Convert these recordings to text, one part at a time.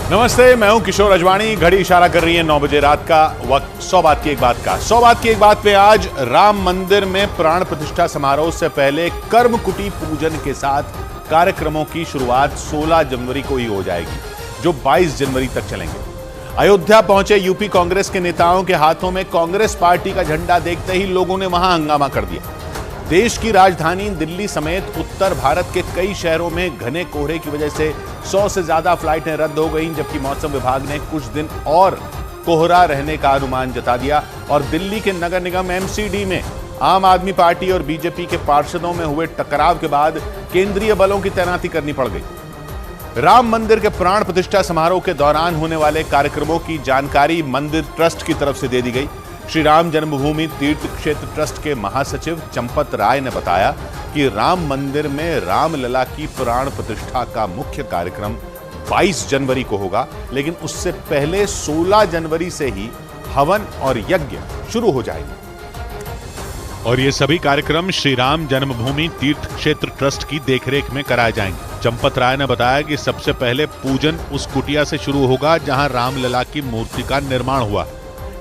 नमस्ते, मैं हूं किशोर अजवाणी। घड़ी इशारा कर रही है 9 बजे रात का वक्त। 100 बात की एक बात का 100 बात की एक बात पे आज राम मंदिर में प्राण प्रतिष्ठा समारोह से पहले कर्म कुटी पूजन के साथ कार्यक्रमों की शुरुआत 16 जनवरी को ही हो जाएगी, जो 22 जनवरी तक चलेंगे। अयोध्या पहुंचे यूपी कांग्रेस के नेताओं के हाथों में कांग्रेस पार्टी का झंडा देखते ही लोगों ने वहां हंगामा कर दिया। देश की राजधानी दिल्ली समेत उत्तर भारत के कई शहरों में घने कोहरे की वजह से 100 से ज्यादा फ्लाइटें रद्द हो गईं, जबकि मौसम विभाग ने कुछ दिन और कोहरा रहने का अनुमान जता दिया। और दिल्ली के नगर निगम एमसीडी में आम आदमी पार्टी और बीजेपी के पार्षदों में हुए टकराव के बाद केंद्रीय बलों की तैनाती करनी पड़ गई। राम मंदिर के प्राण प्रतिष्ठा समारोह के दौरान होने वाले कार्यक्रमों की जानकारी मंदिर ट्रस्ट की तरफ से दे दी गई। श्री राम जन्मभूमि तीर्थ क्षेत्र ट्रस्ट के महासचिव चंपत राय ने बताया कि राम मंदिर में रामलला की प्राण प्रतिष्ठा का मुख्य कार्यक्रम 22 जनवरी को होगा, लेकिन उससे पहले 16 जनवरी से ही हवन और यज्ञ शुरू हो जाएंगे। और ये सभी कार्यक्रम श्री राम जन्मभूमि तीर्थ क्षेत्र ट्रस्ट की देखरेख में कराए जाएंगे। चंपत राय ने बताया कि सबसे पहले पूजन उस कुटिया से शुरू होगा जहां रामलला की मूर्ति का निर्माण हुआ,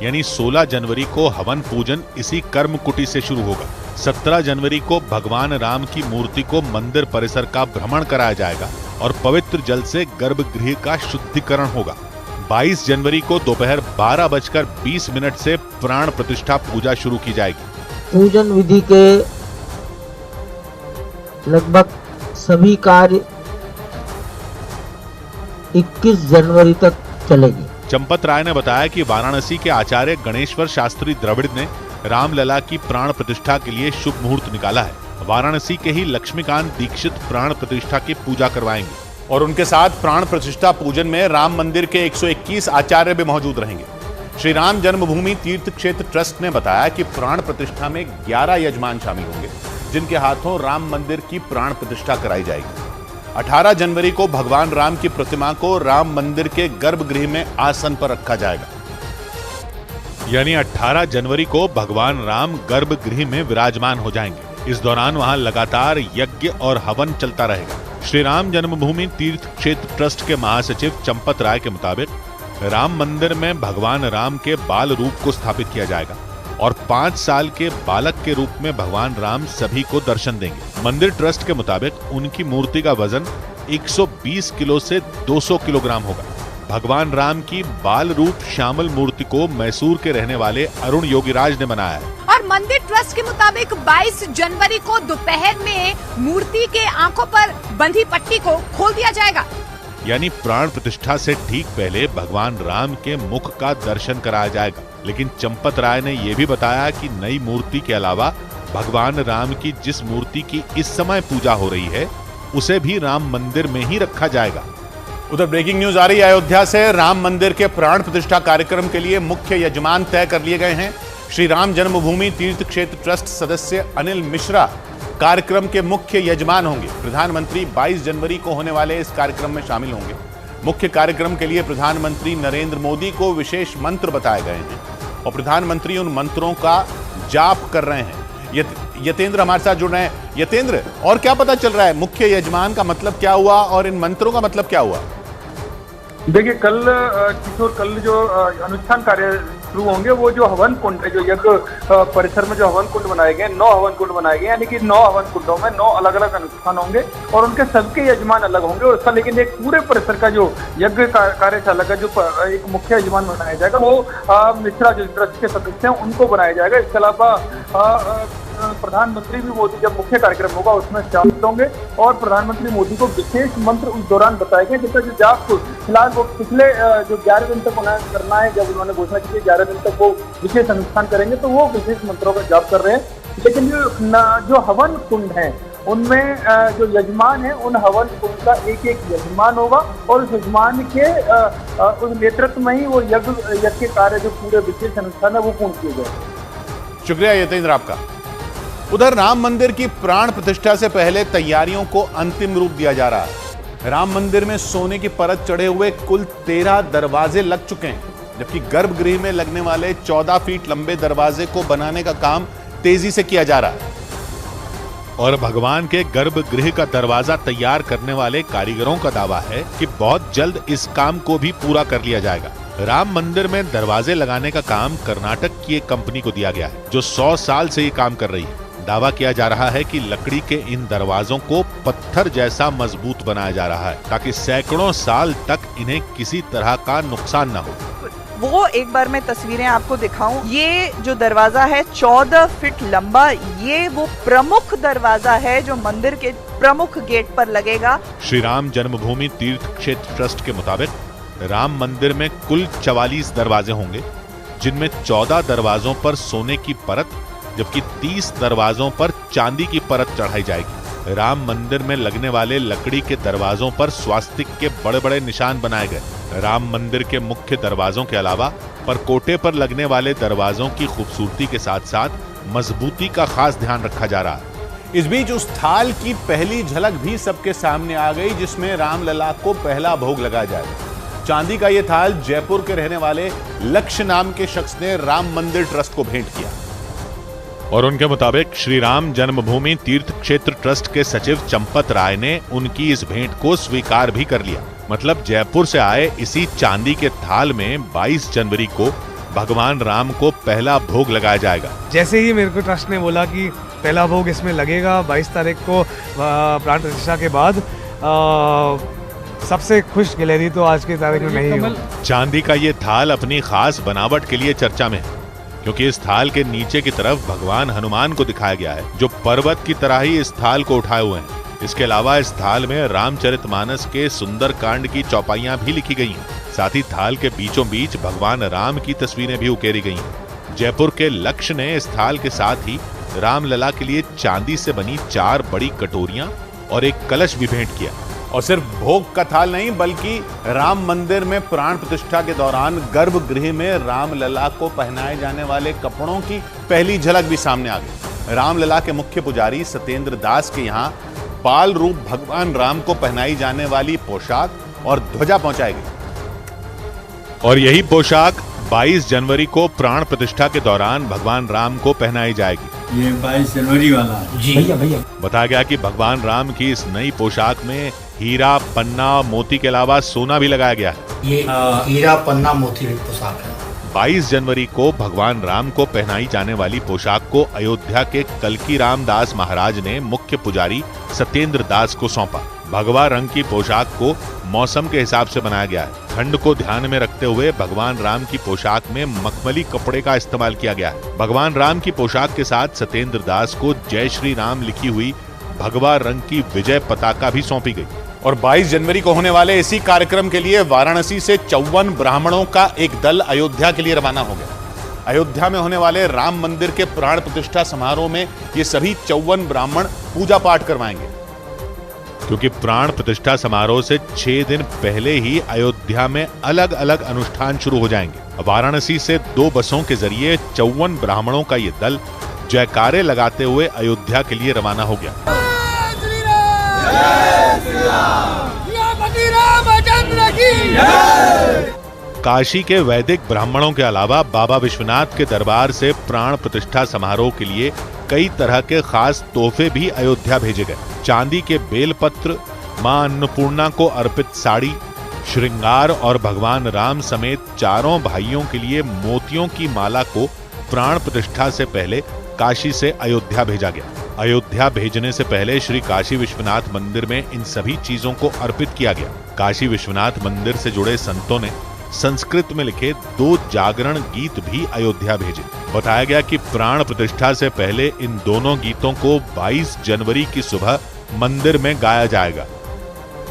यानी 16 जनवरी को हवन पूजन इसी कर्म कुटी से शुरू होगा। 17 जनवरी को भगवान राम की मूर्ति को मंदिर परिसर का भ्रमण कराया जाएगा और पवित्र जल से गर्भगृह का शुद्धिकरण होगा। 22 जनवरी को दोपहर 12:20 से प्राण प्रतिष्ठा पूजा शुरू की जाएगी। पूजन विधि के लगभग सभी कार्य 21 जनवरी तक चलेगी। चंपत राय ने बताया कि वाराणसी के आचार्य गणेश्वर शास्त्री द्रविड़ ने रामलला की प्राण प्रतिष्ठा के लिए शुभ मुहूर्त निकाला है। वाराणसी के ही लक्ष्मीकांत दीक्षित प्राण प्रतिष्ठा की पूजा करवाएंगे और उनके साथ प्राण प्रतिष्ठा पूजन में राम मंदिर के 121 आचार्य भी मौजूद रहेंगे। श्री राम जन्मभूमि तीर्थ क्षेत्र ट्रस्ट ने बताया कि प्राण प्रतिष्ठा में 11 यजमान शामिल होंगे, जिनके हाथों राम मंदिर की प्राण प्रतिष्ठा कराई जाएगी। 18 जनवरी को भगवान राम की प्रतिमा को राम मंदिर के गर्भगृह में आसन पर रखा जाएगा, यानी 18 जनवरी को भगवान राम गर्भगृह में विराजमान हो जाएंगे। इस दौरान वहां लगातार यज्ञ और हवन चलता रहेगा। श्री राम जन्मभूमि तीर्थ क्षेत्र ट्रस्ट के महासचिव चंपत राय के मुताबिक राम मंदिर में भगवान राम के बाल रूप को स्थापित किया जाएगा और 5 साल के बालक के रूप में भगवान राम सभी को दर्शन देंगे। मंदिर ट्रस्ट के मुताबिक उनकी मूर्ति का वजन 120 किलो से 200 किलोग्राम होगा। भगवान राम की बाल रूप श्यामल मूर्ति को मैसूर के रहने वाले अरुण योगीराज ने बनाया है। और मंदिर ट्रस्ट के मुताबिक 22 जनवरी को दोपहर में मूर्ति के आंखों पर बंधी पट्टी को खोल दिया जाएगा, यानी प्राण प्रतिष्ठा से ठीक पहले भगवान राम के मुख का दर्शन कराया जाएगा। लेकिन चंपत राय ने यह भी बताया कि नई मूर्ति के अलावा भगवान राम की जिस मूर्ति की इस समय पूजा हो रही है, उसे भी राम मंदिर में ही रखा जाएगा। उधर ब्रेकिंग न्यूज आ रही है अयोध्या से। राम मंदिर के प्राण प्रतिष्ठा कार्यक्रम के लिए मुख्य यजमान तय कर लिए गए हैं। श्री राम जन्मभूमि तीर्थ क्षेत्र ट्रस्ट सदस्य अनिल मिश्रा कार्यक्रम के मुख्य यजमान होंगे। प्रधानमंत्री 22 जनवरी को होने वाले इस कार्यक्रम में शामिल होंगे। मुख्य कार्यक्रम के लिए प्रधानमंत्री नरेंद्र मोदी को विशेष मंत्र बताए गए हैं और प्रधानमंत्री उन मंत्रों का जाप कर रहे हैं। यतेंद्र हमारे साथ जुड़ रहे हैं। यतेंद्र, और क्या पता चल रहा है? मुख्य यजमान का मतलब क्या हुआ और इन मंत्रों का मतलब क्या हुआ? देखिए, कल किशोर जो अनुष्ठान कार्य शुरू होंगे, वो जो हवन कुंड है, जो यज्ञ परिसर में जो हवन कुंड बनाए गए, 9 हवन कुंड बनाए गए, यानी कि 9 हवन कुंडों में 9 अलग अलग अनुष्ठान होंगे और उनके सबके यजमान अलग होंगे उसका। लेकिन एक पूरे परिसर का जो यज्ञ कार्यशाला का जो एक मुख्य यजमान बनाया जाएगा, वो मिश्रा जो ट्रस्ट के सदस्य हैं उनको बनाया जाएगा। इसके अलावा प्रधानमंत्री भी मोदी जब मुख्य कार्यक्रम होगा उसमें शामिल होंगे और प्रधानमंत्री मोदी को विशेष मंत्र उस दौरान बताए गए, जिसका जो जाप फिलहाल वो पिछले जो 11 दिन तक उन्हें करना है। जब उन्होंने घोषणा की 11 दिन तक वो विशेष अनुष्ठान करेंगे, तो वो विशेष मंत्रों का जाप कर रहे हैं। लेकिन जो हवन कुंड है, उनमें जो यजमान है, उन हवन कुंड का एक एक यजमान होगा और उस यजमान के उस नेतृत्व में ही वो यज्ञ कार्य जो पूरे विशेष अनुष्ठान है वो पूर्ण किए गए। शुक्रिया यतेंद्र आपका। उधर राम मंदिर की प्राण प्रतिष्ठा से पहले तैयारियों को अंतिम रूप दिया जा रहा है। राम मंदिर में सोने की परत चढ़े हुए कुल 13 दरवाजे लग चुके हैं, जबकि गर्भगृह में लगने वाले 14 फीट लंबे दरवाजे को बनाने का काम तेजी से किया जा रहा है। और भगवान के गर्भगृह का दरवाजा तैयार करने वाले कारीगरों का दावा है कि बहुत जल्द इस काम को भी पूरा कर लिया जाएगा। राम मंदिर में दरवाजे लगाने का काम कर्नाटक की एक कंपनी को दिया गया है, जो 100 साल से ये काम कर रही है। दावा किया जा रहा है कि लकड़ी के इन दरवाजों को पत्थर जैसा मजबूत बनाया जा रहा है, ताकि सैकड़ों साल तक इन्हें किसी तरह का नुकसान न हो। वो एक बार मैं तस्वीरें आपको दिखाऊं। ये जो दरवाजा है 14 फीट लंबा, ये वो प्रमुख दरवाजा है जो मंदिर के प्रमुख गेट पर लगेगा। श्री राम जन्मभूमि तीर्थ क्षेत्र ट्रस्ट के मुताबिक राम मंदिर में कुल 44 दरवाजे होंगे, जिनमें 14 दरवाजों पर सोने की परत जबकि 30 दरवाजों पर चांदी की परत चढ़ाई जाएगी। राम मंदिर में लगने वाले लकड़ी के दरवाजों पर स्वास्तिक के बड़े बड़े निशान बनाए गए। राम मंदिर के मुख्य दरवाजों के अलावा परकोटे पर लगने वाले दरवाजों की खूबसूरती के साथ साथ मजबूती का खास ध्यान रखा जा रहा है। इस बीच उस थाल की पहली झलक भी सबके सामने आ गई, जिसमें रामलला को पहला भोग लगाया जाएगा। चांदी का यह थाल जयपुर के रहने वाले लक्ष्य नाम के शख्स ने राम मंदिर ट्रस्ट को भेंट किया और उनके मुताबिक श्री राम जन्मभूमि तीर्थ क्षेत्र ट्रस्ट के सचिव चंपत राय ने उनकी इस भेंट को स्वीकार भी कर लिया। मतलब जयपुर से आए इसी चांदी के थाल में 22 जनवरी को भगवान राम को पहला भोग लगाया जाएगा। जैसे ही मेरे को ट्रस्ट ने बोला कि पहला भोग इसमें लगेगा 22 तारीख को प्राण प्रतिष्ठा के बाद, सबसे खुश गिलहरी तो आज की तारीख में नहीं हो। चांदी का ये थाल अपनी खास बनावट के लिए चर्चा में है, क्योंकि इस थाल के नीचे की तरफ भगवान हनुमान को दिखाया गया है, जो पर्वत की तरह ही इस थाल को उठाए हुए हैं। इसके अलावा इस थाल में रामचरितमानस के सुंदर कांड की चौपाइयां भी लिखी गई हैं। साथ ही थाल के बीचों बीच भगवान राम की तस्वीरें भी उकेरी गई हैं। जयपुर के लक्ष्य ने इस थाल के साथ ही रामलला के लिए चांदी से बनी 4 बड़ी कटोरियां और एक कलश भी भेंट किया। और सिर्फ भोग का थाल नहीं, बल्कि राम मंदिर में प्राण प्रतिष्ठा के दौरान गर्भगृह में रामलला को पहनाए जाने वाले कपड़ों की पहली झलक भी सामने आ गई। रामलला के मुख्य पुजारी सत्येंद्र दास के यहाँ बाल रूप भगवान राम को पहनाई जाने वाली पोशाक और ध्वजा पहुंचाई गई और यही पोशाक 22 जनवरी को प्राण प्रतिष्ठा के दौरान भगवान राम को पहनाई जाएगी। ये 22 जनवरी वाला जी भैया। बताया गया कि भगवान राम की इस नई पोशाक में हीरा, पन्ना, मोती के अलावा सोना भी लगाया गया है। ये हीरा, पन्ना, मोती पोशाक है। 22 जनवरी को भगवान राम को पहनाई जाने वाली पोशाक को अयोध्या के कल्की रामदास महाराज ने मुख्य पुजारी सत्येंद्र दास को सौंपा। भगवा रंग की पोशाक को मौसम के हिसाब से बनाया गया है। ठंड को ध्यान में रखते हुए भगवान राम की पोशाक में मखमली कपड़े का इस्तेमाल किया गया है। भगवान राम की पोशाक के साथ सत्येंद्र दास को जय श्री राम लिखी हुई भगवा रंग की विजय पताका भी सौंपी गई। और 22 जनवरी को होने वाले इसी कार्यक्रम के लिए वाराणसी से 54 ब्राह्मणों का एक दल अयोध्या के लिए रवाना हो गया। अयोध्या में होने वाले राम मंदिर के प्राण प्रतिष्ठा समारोह में ये सभी 54 ब्राह्मण पूजा पाठ करवाएंगे, क्योंकि प्राण प्रतिष्ठा समारोह से 6 दिन पहले ही अयोध्या में अलग अलग अनुष्ठान शुरू हो जाएंगे। वाराणसी से 2 बसों के जरिए 54 ब्राह्मणों का ये दल जयकारे लगाते हुए अयोध्या के लिए रवाना हो गया। काशी के वैदिक ब्राह्मणों के अलावा बाबा विश्वनाथ के दरबार से प्राण प्रतिष्ठा समारोह के लिए कई तरह के खास तोहफे भी अयोध्या भेजे गए। चांदी के बेलपत्र, मां अन्नपूर्णा को अर्पित साड़ी, श्रृंगार और भगवान राम समेत चारों भाइयों के लिए मोतियों की माला को प्राण प्रतिष्ठा से पहले काशी से अयोध्या भेजा गया। अयोध्या भेजने से पहले श्री काशी विश्वनाथ मंदिर में इन सभी चीजों को अर्पित किया गया। काशी विश्वनाथ मंदिर से जुड़े संतों ने संस्कृत में लिखे 2 जागरण गीत भी अयोध्या भेजे। बताया गया कि प्राण प्रतिष्ठा से पहले इन दोनों गीतों को 22 जनवरी की सुबह मंदिर में गाया जाएगा।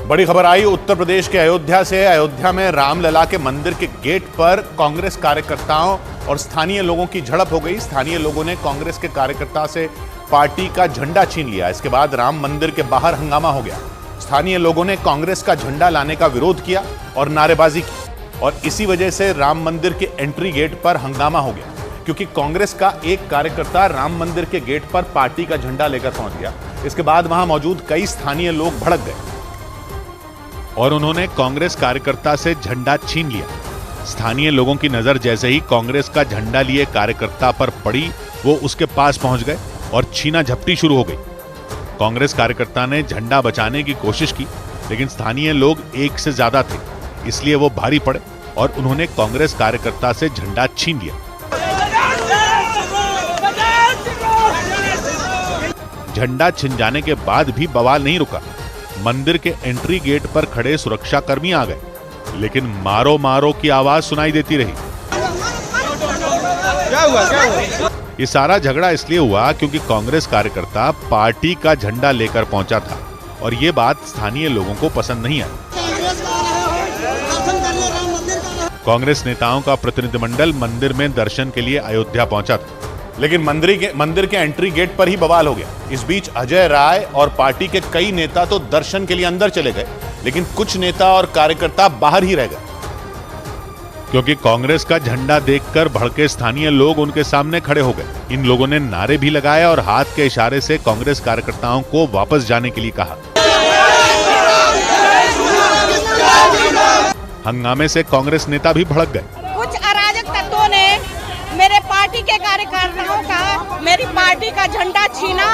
बड़ी खबर आई उत्तर प्रदेश के अयोध्या से। अयोध्या में रामलला के मंदिर के गेट पर कांग्रेस कार्यकर्ताओं और स्थानीय लोगों की झड़प हो गई। स्थानीय लोगों ने कांग्रेस के कार्यकर्ता से पार्टी का झंडा छीन लिया। इसके बाद राम मंदिर के बाहर हंगामा हो गया। स्थानीय लोगों ने कांग्रेस का झंडा लाने का विरोध किया और नारेबाजी की, और इसी वजह से राम मंदिर के एंट्री गेट पर हंगामा हो गया, क्योंकि कांग्रेस का एक कार्यकर्ता राम मंदिर के गेट पर पार्टी का झंडा लेकर पहुंच गया। इसके बाद वहां मौजूद कई स्थानीय लोग भड़क गए और उन्होंने कांग्रेस कार्यकर्ता से झंडा छीन लिया। स्थानीय लोगों की नजर जैसे ही कांग्रेस का झंडा लिए कार्यकर्ता पर पड़ी, वो उसके पास पहुंच गए और छीना झपटी शुरू हो गई। कांग्रेस कार्यकर्ता ने झंडा बचाने की कोशिश की, लेकिन स्थानीय लोग एक से ज्यादा थे, इसलिए वो भारी पड़े और उन्होंने कांग्रेस कार्यकर्ता से झंडा छीन लिया। झंडा छिन जाने के बाद भी बवाल नहीं रुका। मंदिर के एंट्री गेट पर खड़े सुरक्षा कर्मी आ गए, लेकिन मारो मारो की आवाज सुनाई देती रही। क्या हुआ? ये सारा झगड़ा इसलिए हुआ क्योंकि कांग्रेस कार्यकर्ता पार्टी का झंडा लेकर पहुंचा था और ये बात स्थानीय लोगों को पसंद नहीं आई। कांग्रेस नेताओं का प्रतिनिधिमंडल मंदिर में दर्शन के लिए अयोध्या पहुंचा था, लेकिन मंदिर के एंट्री गेट पर ही बवाल हो गया। इस बीच अजय राय और पार्टी के कई नेता तो दर्शन के लिए अंदर चले गए, लेकिन कुछ नेता और कार्यकर्ता बाहर ही रह गए, क्योंकि कांग्रेस का झंडा देखकर भड़के स्थानीय लोग उनके सामने खड़े हो गए। इन लोगों ने नारे भी लगाए और हाथ के इशारे से कांग्रेस कार्यकर्ताओं को वापस जाने के लिए कहा। हंगामे से कांग्रेस नेता भी भड़क गए। कुछ अराजक तत्वों ने मेरे पार्टी के कार्यकर्ताओं का, मेरी पार्टी का झंडा छीना।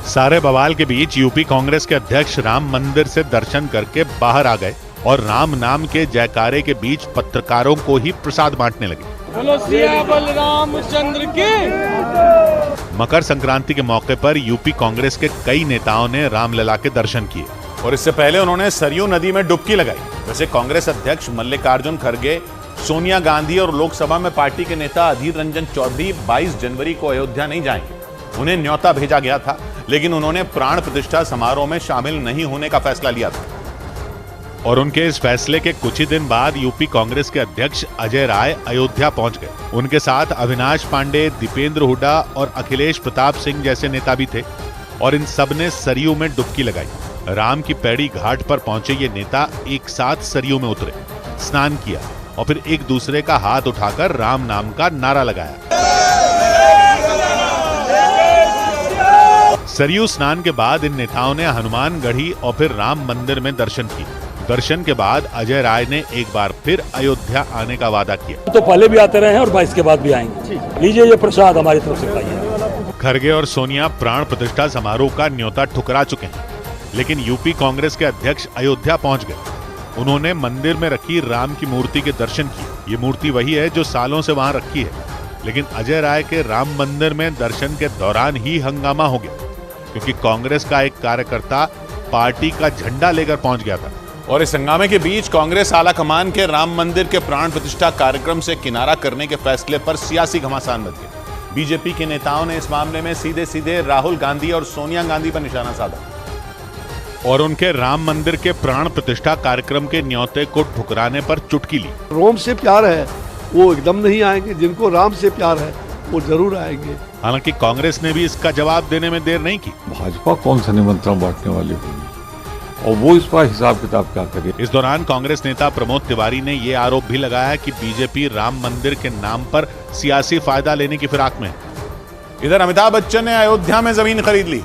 सारे बवाल के बीच यूपी कांग्रेस के अध्यक्ष राम मंदिर से दर्शन करके बाहर आ गए और राम नाम के जयकारे के बीच पत्रकारों को ही प्रसाद बांटने लगे। बोलो सिया बलरामचंद्र की। मकर संक्रांति के मौके पर यूपी कांग्रेस के कई नेताओं ने रामलला के दर्शन किए और इससे पहले उन्होंने सरयू नदी में डुबकी लगाई। वैसे कांग्रेस अध्यक्ष मल्लिकार्जुन खड़गे, सोनिया गांधी और लोकसभा में पार्टी के नेता अधीर रंजन चौधरी 22 जनवरी को अयोध्या नहीं जाएंगे। उन्हें न्योता भेजा गया था, लेकिन उन्होंने प्राण प्रतिष्ठा समारोह में शामिल नहीं होने का फैसला लिया था और उनके इस फैसले के कुछ ही दिन बाद यूपी कांग्रेस के अध्यक्ष अजय राय अयोध्या पहुंच गए। उनके साथ अविनाश पांडे, दीपेंद्र हुड्डा और अखिलेश प्रताप सिंह जैसे नेता भी थे और इन सब ने सरयू में डुबकी लगाई। राम की पैड़ी घाट पर पहुंचे ये नेता एक साथ सरयू में उतरे, स्नान किया और फिर एक दूसरे का हाथ उठाकर राम नाम का नारा लगाया। सरयू स्नान के बाद इन नेताओं ने हनुमानगढ़ी और फिर राम मंदिर में दर्शन किए। दर्शन के बाद अजय राय ने एक बार फिर अयोध्या आने का वादा किया। तो पहले भी आते रहे हैं और 22 के बाद भी आएंगे। लीजिए ये प्रसाद हमारी तरफ से खाइए। खड़गे और सोनिया प्राण प्रतिष्ठा समारोह का न्योता ठुकरा चुके हैं, लेकिन यूपी कांग्रेस के अध्यक्ष अयोध्या पहुंच गए। उन्होंने मंदिर में रखी राम की मूर्ति के दर्शन किए। ये मूर्ति वही है जो सालों से वहां रखी है, लेकिन अजय राय के राम मंदिर में दर्शन के दौरान ही हंगामा हो गया, क्योंकि कांग्रेस का एक कार्यकर्ता पार्टी का झंडा लेकर पहुंच गया था। और इस हंगामे के बीच कांग्रेस आलाकमान के राम मंदिर के प्राण प्रतिष्ठा कार्यक्रम से किनारा करने के फैसले पर सियासी घमासान मच गया। बीजेपी के नेताओं ने इस मामले में सीधे सीधे राहुल गांधी और सोनिया गांधी पर निशाना साधा और उनके राम मंदिर के प्राण प्रतिष्ठा कार्यक्रम के न्योते को ठुकराने पर चुटकी ली। रोम से प्यार है वो एकदम नहीं आएंगे, जिनको राम से प्यार है वो जरूर आएंगे। हालांकि कांग्रेस ने भी इसका जवाब देने में देर नहीं की। भाजपा कौन सा निमंत्रण बांटने वाली होगी और वो इस पर हिसाब किताब क्या करे। इस दौरान कांग्रेस नेता प्रमोद तिवारी ने ये आरोप भी लगाया कि बीजेपी राम मंदिर के नाम पर सियासी फायदा लेने की फिराक में है। इधर अमिताभ बच्चन ने अयोध्या में जमीन खरीद ली।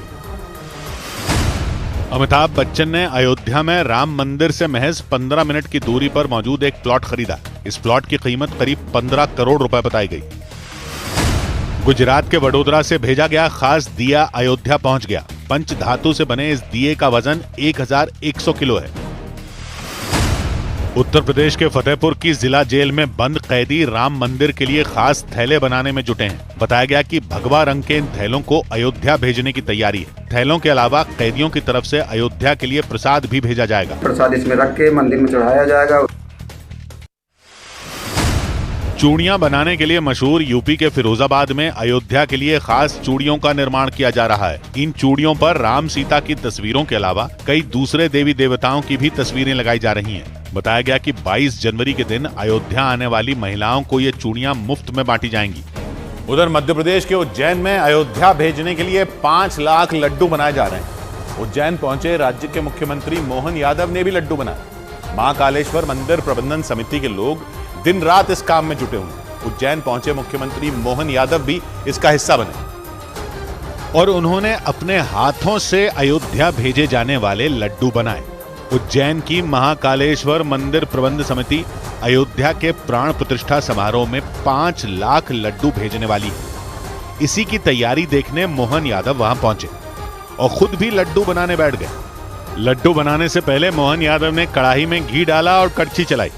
अमिताभ बच्चन ने अयोध्या में राम मंदिर से महज 15 मिनट की दूरी पर मौजूद एक प्लॉट खरीदा। इस प्लॉट की कीमत करीब 15 करोड़ रुपए बताई गई। गुजरात के वडोदरा से भेजा गया खास दिया अयोध्या पहुंच गया। पंच धातु से बने इस दिए का वजन 1100 किलो है। उत्तर प्रदेश के फतेहपुर की जिला जेल में बंद कैदी राम मंदिर के लिए खास थैले बनाने में जुटे हैं। बताया गया कि भगवा रंग के इन थैलों को अयोध्या भेजने की तैयारी है। थैलों के अलावा कैदियों की तरफ से अयोध्या के लिए प्रसाद भी भेजा जाएगा। प्रसाद इसमें रख के मंदिर में चढ़ाया जाएगा। चूड़ियां बनाने के लिए मशहूर यूपी के फिरोजाबाद में अयोध्या के लिए खास चूड़ियों का निर्माण किया जा रहा है। इन चूड़ियों पर राम सीता की तस्वीरों के अलावा कई दूसरे देवी देवताओं की भी तस्वीरें लगाई जा रही हैं। बताया गया कि 22 जनवरी के दिन अयोध्या आने वाली महिलाओं को ये चूड़ियां मुफ्त में बांटी जाएंगी। उधर मध्य प्रदेश के उज्जैन में अयोध्या भेजने के लिए 5 लाख लड्डू बनाए जा रहे हैं। उज्जैन पहुंचे राज्य के मुख्यमंत्री मोहन यादव ने भी लड्डू बनाए। महाकालेश्वर मंदिर प्रबंधन समिति के लोग दिन रात इस काम में जुटे हुए। उज्जैन पहुंचे मुख्यमंत्री मोहन यादव भी इसका हिस्सा बने और उन्होंने अपने हाथों से अयोध्या भेजे जाने वाले लड्डू बनाए। उज्जैन की महाकालेश्वर मंदिर प्रबंध समिति अयोध्या के प्राण प्रतिष्ठा समारोह में 5 लाख लड्डू भेजने वाली है। इसी की तैयारी देखने मोहन यादव वहां पहुंचे। और खुद भी लड्डू बनाने बैठ गए। लड्डू बनाने से पहले मोहन यादव ने कढ़ाई में घी डाला और कड़छी चलाई।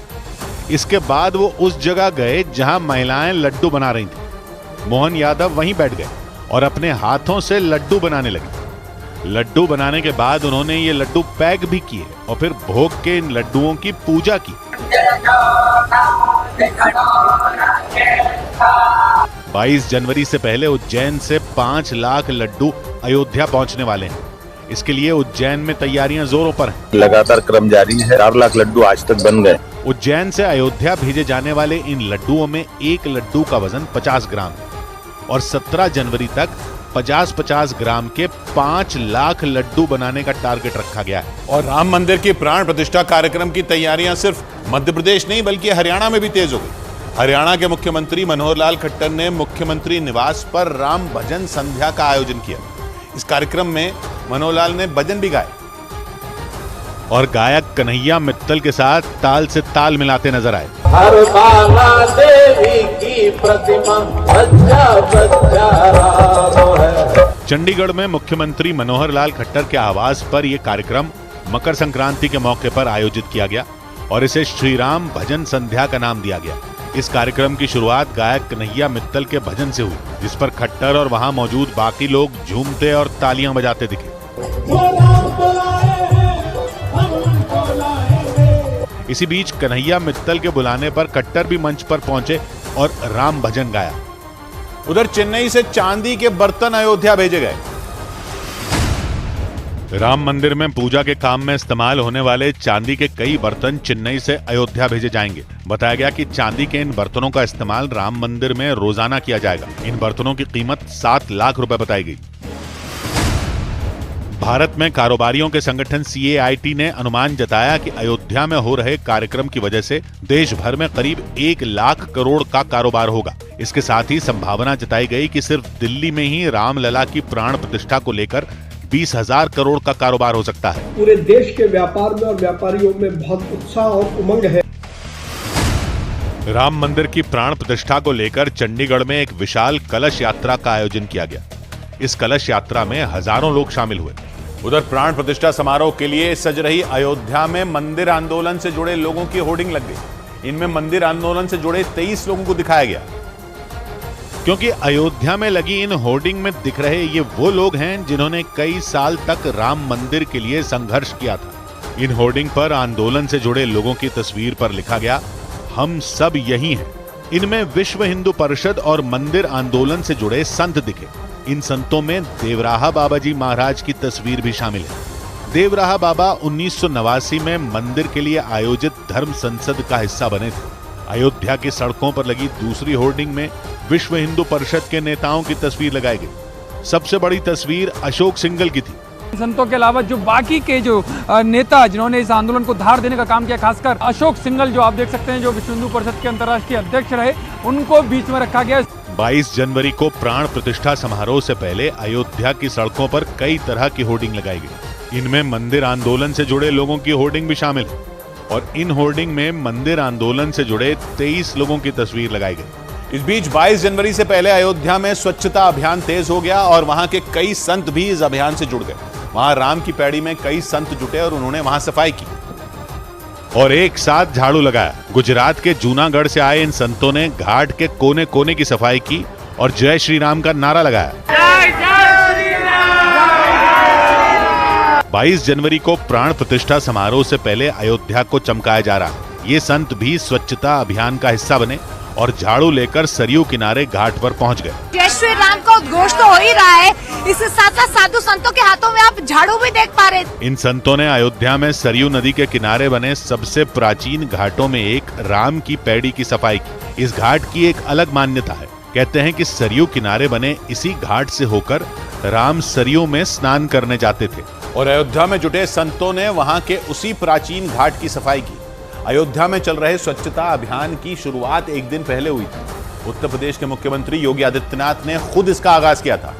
इसके बाद वो उस जगह गए जहां महिलाएं लड्डू बना रही थी। मोहन यादव वहीं बैठ गए और अपने हाथों से लड्डू बनाने लगे। लड्डू बनाने के बाद उन्होंने ये लड्डू पैक भी किए और फिर भोग के इन लड्डुओं की पूजा की। 22 जनवरी से पहले उज्जैन से 5 लाख लड्डू अयोध्या पहुंचने वाले हैं। इसके लिए उज्जैन में तैयारियां जोरों पर हैं। लगातार क्रम जारी है। 4 लाख लड्डू आज तक बन गए। उज्जैन से अयोध्या भेजे जाने वाले इन लड्डुओं में एक लड्डू का वजन 50 ग्राम है और 17 जनवरी तक 50-50 ग्राम के 5 लाख लड्डू बनाने का टारगेट रखा गया है। और राम मंदिर की प्राण प्रतिष्ठा कार्यक्रम की तैयारियां सिर्फ मध्य प्रदेश नहीं बल्कि हरियाणा में भी तेज हो गई। हरियाणा के मुख्यमंत्री मनोहर लाल खट्टर ने मुख्यमंत्री निवास पर राम भजन संध्या का आयोजन किया। इस कार्यक्रम में मनोहर लाल ने भजन भी गाए और गायक कन्हैया मित्तल के साथ ताल से ताल मिलाते नजर आए। हर बाला देवी की प्रतिमा बच्चा बच्चा राम है। चंडीगढ़ में मुख्यमंत्री मनोहर लाल खट्टर के आवास पर यह कार्यक्रम मकर संक्रांति के मौके पर आयोजित किया गया और इसे श्री राम भजन संध्या का नाम दिया गया। इस कार्यक्रम की शुरुआत गायक कन्हैया मित्तल के भजन से हुई, जिस पर खट्टर और वहां मौजूद बाकी लोग झूमते और तालियां बजाते दिखे। इसी बीच कन्हैया मित्तल के बुलाने पर खट्टर भी मंच पर पहुंचे और राम भजन गाया। उधर चेन्नई से चांदी के बर्तन अयोध्या भेजे गए। राम मंदिर में पूजा के काम में इस्तेमाल होने वाले चांदी के कई बर्तन चेन्नई से अयोध्या भेजे जाएंगे। बताया गया कि चांदी के इन बर्तनों का इस्तेमाल राम मंदिर में रोजाना किया जाएगा। इन बर्तनों की कीमत 7 लाख रुपए बताई गई। भारत में कारोबारियों के संगठन CAIT ने अनुमान जताया कि अयोध्या में हो रहे कार्यक्रम की वजह से देश भर में करीब 1 लाख करोड़ का कारोबार होगा। इसके साथ ही संभावना जताई गई कि सिर्फ दिल्ली में ही रामलला की प्राण प्रतिष्ठा को लेकर 20,000 करोड़ का कारोबार हो सकता है। पूरे देश के व्यापार में और व्यापारियों में बहुत उत्साह और उमंग है। राम मंदिर की प्राण प्रतिष्ठा को लेकर चंडीगढ़ में एक विशाल कलश यात्रा का आयोजन किया गया। इस कलश यात्रा में हजारों लोग शामिल हुए। उधर प्राण प्रतिष्ठा समारोह के लिए सज रही अयोध्या में मंदिर आंदोलन से जुड़े लोगों की होर्डिंग लग गई। इनमें मंदिर आंदोलन से जुड़े 23 लोगों को दिखाया गया। क्योंकि अयोध्या में लगी इन होर्डिंग में दिख रहे ये वो लोग हैं जिन्होंने कई साल तक राम मंदिर के लिए संघर्ष किया था। इन होर्डिंग पर आंदोलन से जुड़े लोगों की तस्वीर पर लिखा गया, हम सब यही हैं। इनमें विश्व हिंदू परिषद और मंदिर आंदोलन से जुड़े संत दिखे। इन संतों में देवराहा बाबा जी महाराज की तस्वीर भी शामिल है। देवराहा बाबा 1989 में मंदिर के लिए आयोजित धर्म संसद का हिस्सा बने थे। अयोध्या की सड़कों पर लगी दूसरी होर्डिंग में विश्व हिंदू परिषद के नेताओं की तस्वीर लगाई गई। सबसे बड़ी तस्वीर अशोक सिंघल की थी। संतों के अलावा जो बाकी के जो नेता जिन्होंने इस आंदोलन को धार देने का काम किया, खासकर अशोक सिंघल जो आप देख सकते हैं जो विश्व हिंदू परिषद के अंतर्राष्ट्रीय अध्यक्ष रहे, उनको बीच में रखा गया। 22 जनवरी को प्राण प्रतिष्ठा समारोह से पहले अयोध्या की सड़कों पर कई तरह की होर्डिंग लगाई गई। इनमें मंदिर आंदोलन से जुड़े लोगों की होर्डिंग भी शामिल है और इन होर्डिंग में मंदिर आंदोलन से जुड़े 23 लोगों की तस्वीर लगाई गई। इस बीच 22 जनवरी से पहले अयोध्या में स्वच्छता अभियान तेज हो गया और वहां के कई संत भी इस अभियान से जुड़ गए। वहां राम की पैड़ी में कई संत जुटे और उन्होंने वहां सफाई की और एक साथ झाड़ू लगाया। गुजरात के जूनागढ़ से आए इन संतों ने घाट के कोने कोने की सफाई की और जय श्री राम का नारा लगाया। 22 जनवरी को प्राण प्रतिष्ठा समारोह से पहले अयोध्या को चमकाया जा रहा है। ये संत भी स्वच्छता अभियान का हिस्सा बने और झाड़ू लेकर सरयू किनारे घाट पर पहुंच गए। जय श्री राम का उद्घोष तो हो ही रहा है, इसके साथ साथ साधु संतों के हाथों में आप झाड़ू भी देख पा रहे। इन संतों ने अयोध्या में सरयू नदी के किनारे बने सबसे प्राचीन घाटों में एक राम की पैड़ी की सफाई की। इस घाट की एक अलग मान्यता है। कहते हैं कि सरयू किनारे बने इसी घाट से होकर राम सरयू में स्नान करने जाते थे और अयोध्या में जुटे संतों ने वहां के उसी प्राचीन घाट की सफाई की। अयोध्या में चल रहे स्वच्छता अभियान की शुरुआत एक दिन पहले हुई थी। उत्तर प्रदेश के मुख्यमंत्री योगी आदित्यनाथ ने खुद इसका आगाज किया था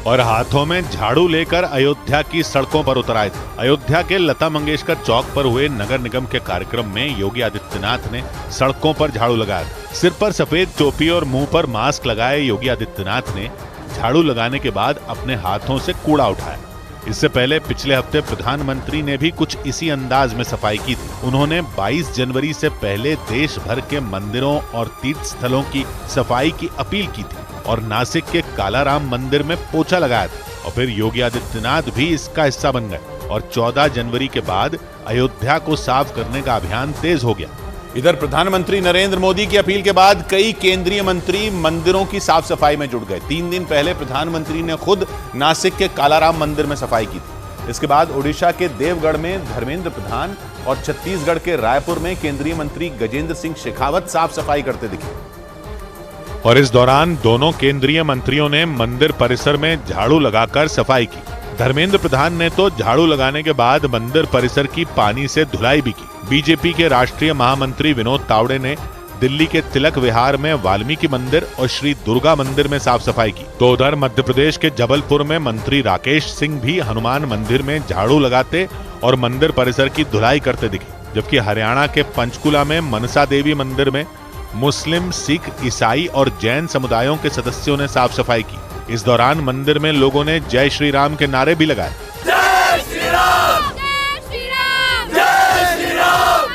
और हाथों में झाड़ू लेकर अयोध्या की सड़कों पर उतर आए थे। अयोध्या के लता मंगेशकर चौक पर हुए नगर निगम के कार्यक्रम में योगी आदित्यनाथ ने सड़कों पर झाड़ू लगाया। सिर पर सफेद टोपी और मुंह पर मास्क लगाए योगी आदित्यनाथ ने झाड़ू लगाने के बाद अपने हाथों से कूड़ा उठाया। इससे पहले पिछले हफ्ते प्रधानमंत्री ने भी कुछ इसी अंदाज में सफाई की थी। उन्होंने 22 जनवरी से पहले देश भर के मंदिरों और तीर्थ स्थलों की सफाई की अपील की थी और नासिक के कालाराम मंदिर में पोछा लगाया था और फिर योगी आदित्यनाथ भी इसका हिस्सा बन गए और 14 जनवरी के बाद अयोध्या को साफ करने का अभियान तेज हो गया। इधर प्रधानमंत्री नरेंद्र मोदी की अपील के बाद कई केंद्रीय मंत्री मंदिरों की साफ सफाई में जुट गए। 3 दिन पहले प्रधानमंत्री ने खुद नासिक के कालाराम मंदिर में सफाई की थी। इसके बाद ओडिशा के देवगढ़ में धर्मेंद्र प्रधान और छत्तीसगढ़ के रायपुर में केंद्रीय मंत्री गजेंद्र सिंह शेखावत साफ सफाई करते दिखे और इस दौरान दोनों केंद्रीय मंत्रियों ने मंदिर परिसर में झाड़ू लगाकर सफाई की। धर्मेंद्र प्रधान ने तो झाड़ू लगाने के बाद मंदिर परिसर की पानी से धुलाई भी की। बीजेपी के राष्ट्रीय महामंत्री विनोद तावड़े ने दिल्ली के तिलक विहार में वाल्मीकि मंदिर और श्री दुर्गा मंदिर में साफ सफाई की। तो उधर मध्य प्रदेश के जबलपुर में मंत्री राकेश सिंह भी हनुमान मंदिर में झाड़ू लगाते और मंदिर परिसर की धुलाई करते दिखे, जबकि हरियाणा के पंचकुला में मनसा देवी मंदिर में मुस्लिम, सिख, ईसाई और जैन समुदायों के सदस्यों ने साफ सफाई की। इस दौरान मंदिर में लोगों ने जय श्री राम के नारे भी लगाए। जय श्री राम! जय श्री राम! जय श्री राम!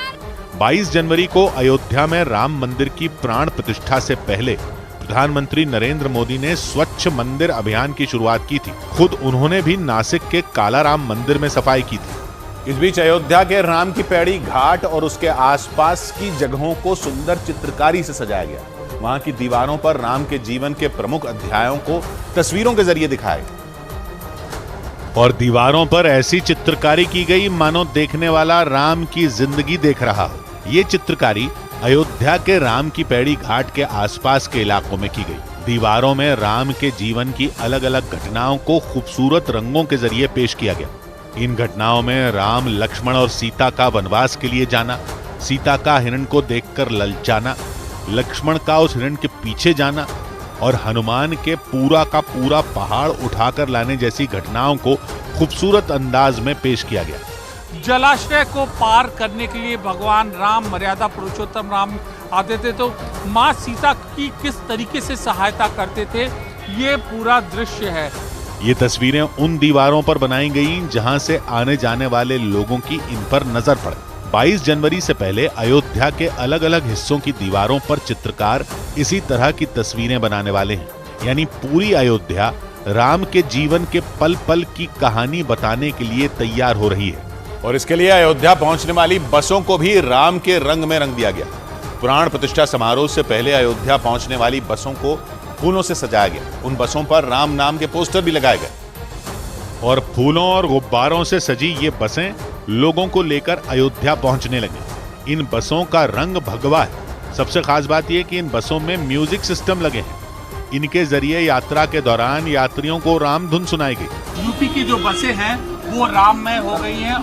22 जनवरी को अयोध्या में राम मंदिर की प्राण प्रतिष्ठा से पहले प्रधानमंत्री नरेंद्र मोदी ने स्वच्छ मंदिर अभियान की शुरुआत की थी। खुद उन्होंने भी नासिक के कालाराम मंदिर में सफाई की थी। इस बीच अयोध्या के राम की पैड़ी घाट और उसके आसपास की जगहों को सुंदर चित्रकारी से सजाया गया। वहां की दीवारों पर राम के जीवन के प्रमुख अध्यायों को तस्वीरों के जरिए दिखाया गया और दीवारों पर ऐसी चित्रकारी की गई मानो देखने वाला राम की जिंदगी देख रहा हो। ये चित्रकारी अयोध्या के राम की पैड़ी घाट के आसपास के इलाकों में की गई। दीवारों में राम के जीवन की अलग अलग घटनाओं को खूबसूरत रंगों के जरिए पेश किया गया। इन घटनाओं में राम, लक्ष्मण और सीता का वनवास के लिए जाना, सीता का हिरण को देखकर ललचाना, लक्ष्मण का उस हिरण के पीछे जाना और हनुमान के पूरा का पूरा पहाड़ उठाकर लाने जैसी घटनाओं को खूबसूरत अंदाज में पेश किया गया। जलाशय को पार करने के लिए भगवान राम, मर्यादा पुरुषोत्तम राम आते थे तो माँ सीता की किस तरीके से सहायता करते थे, ये पूरा दृश्य है। ये तस्वीरें उन दीवारों पर बनाई गईं जहां से आने जाने वाले लोगों की इन पर नजर पड़े। 22 जनवरी से पहले अयोध्या के अलग अलग हिस्सों की दीवारों पर चित्रकार इसी तरह की तस्वीरें बनाने वाले हैं। यानी पूरी अयोध्या राम के जीवन के पल पल की कहानी बताने के लिए तैयार हो रही है और इसके लिए अयोध्या पहुंचने वाली बसों को भी राम के रंग में रंग दिया गया। प्राण प्रतिष्ठा समारोह से पहले अयोध्या पहुंचने वाली बसों को फूलों से सजाया गया। उन बसों पर राम नाम के पोस्टर भी लगाए गए और फूलों और गुब्बारों से सजी ये बसें लोगों को लेकर अयोध्या पहुंचने लगी। इन बसों का रंग भगवा है। सबसे खास बात यह कि इन बसों में म्यूजिक सिस्टम लगे हैं। इनके जरिए यात्रा के दौरान यात्रियों को राम धुन सुनाई गई। यूपी की जो बसें हैं वो राममय हो गई हैं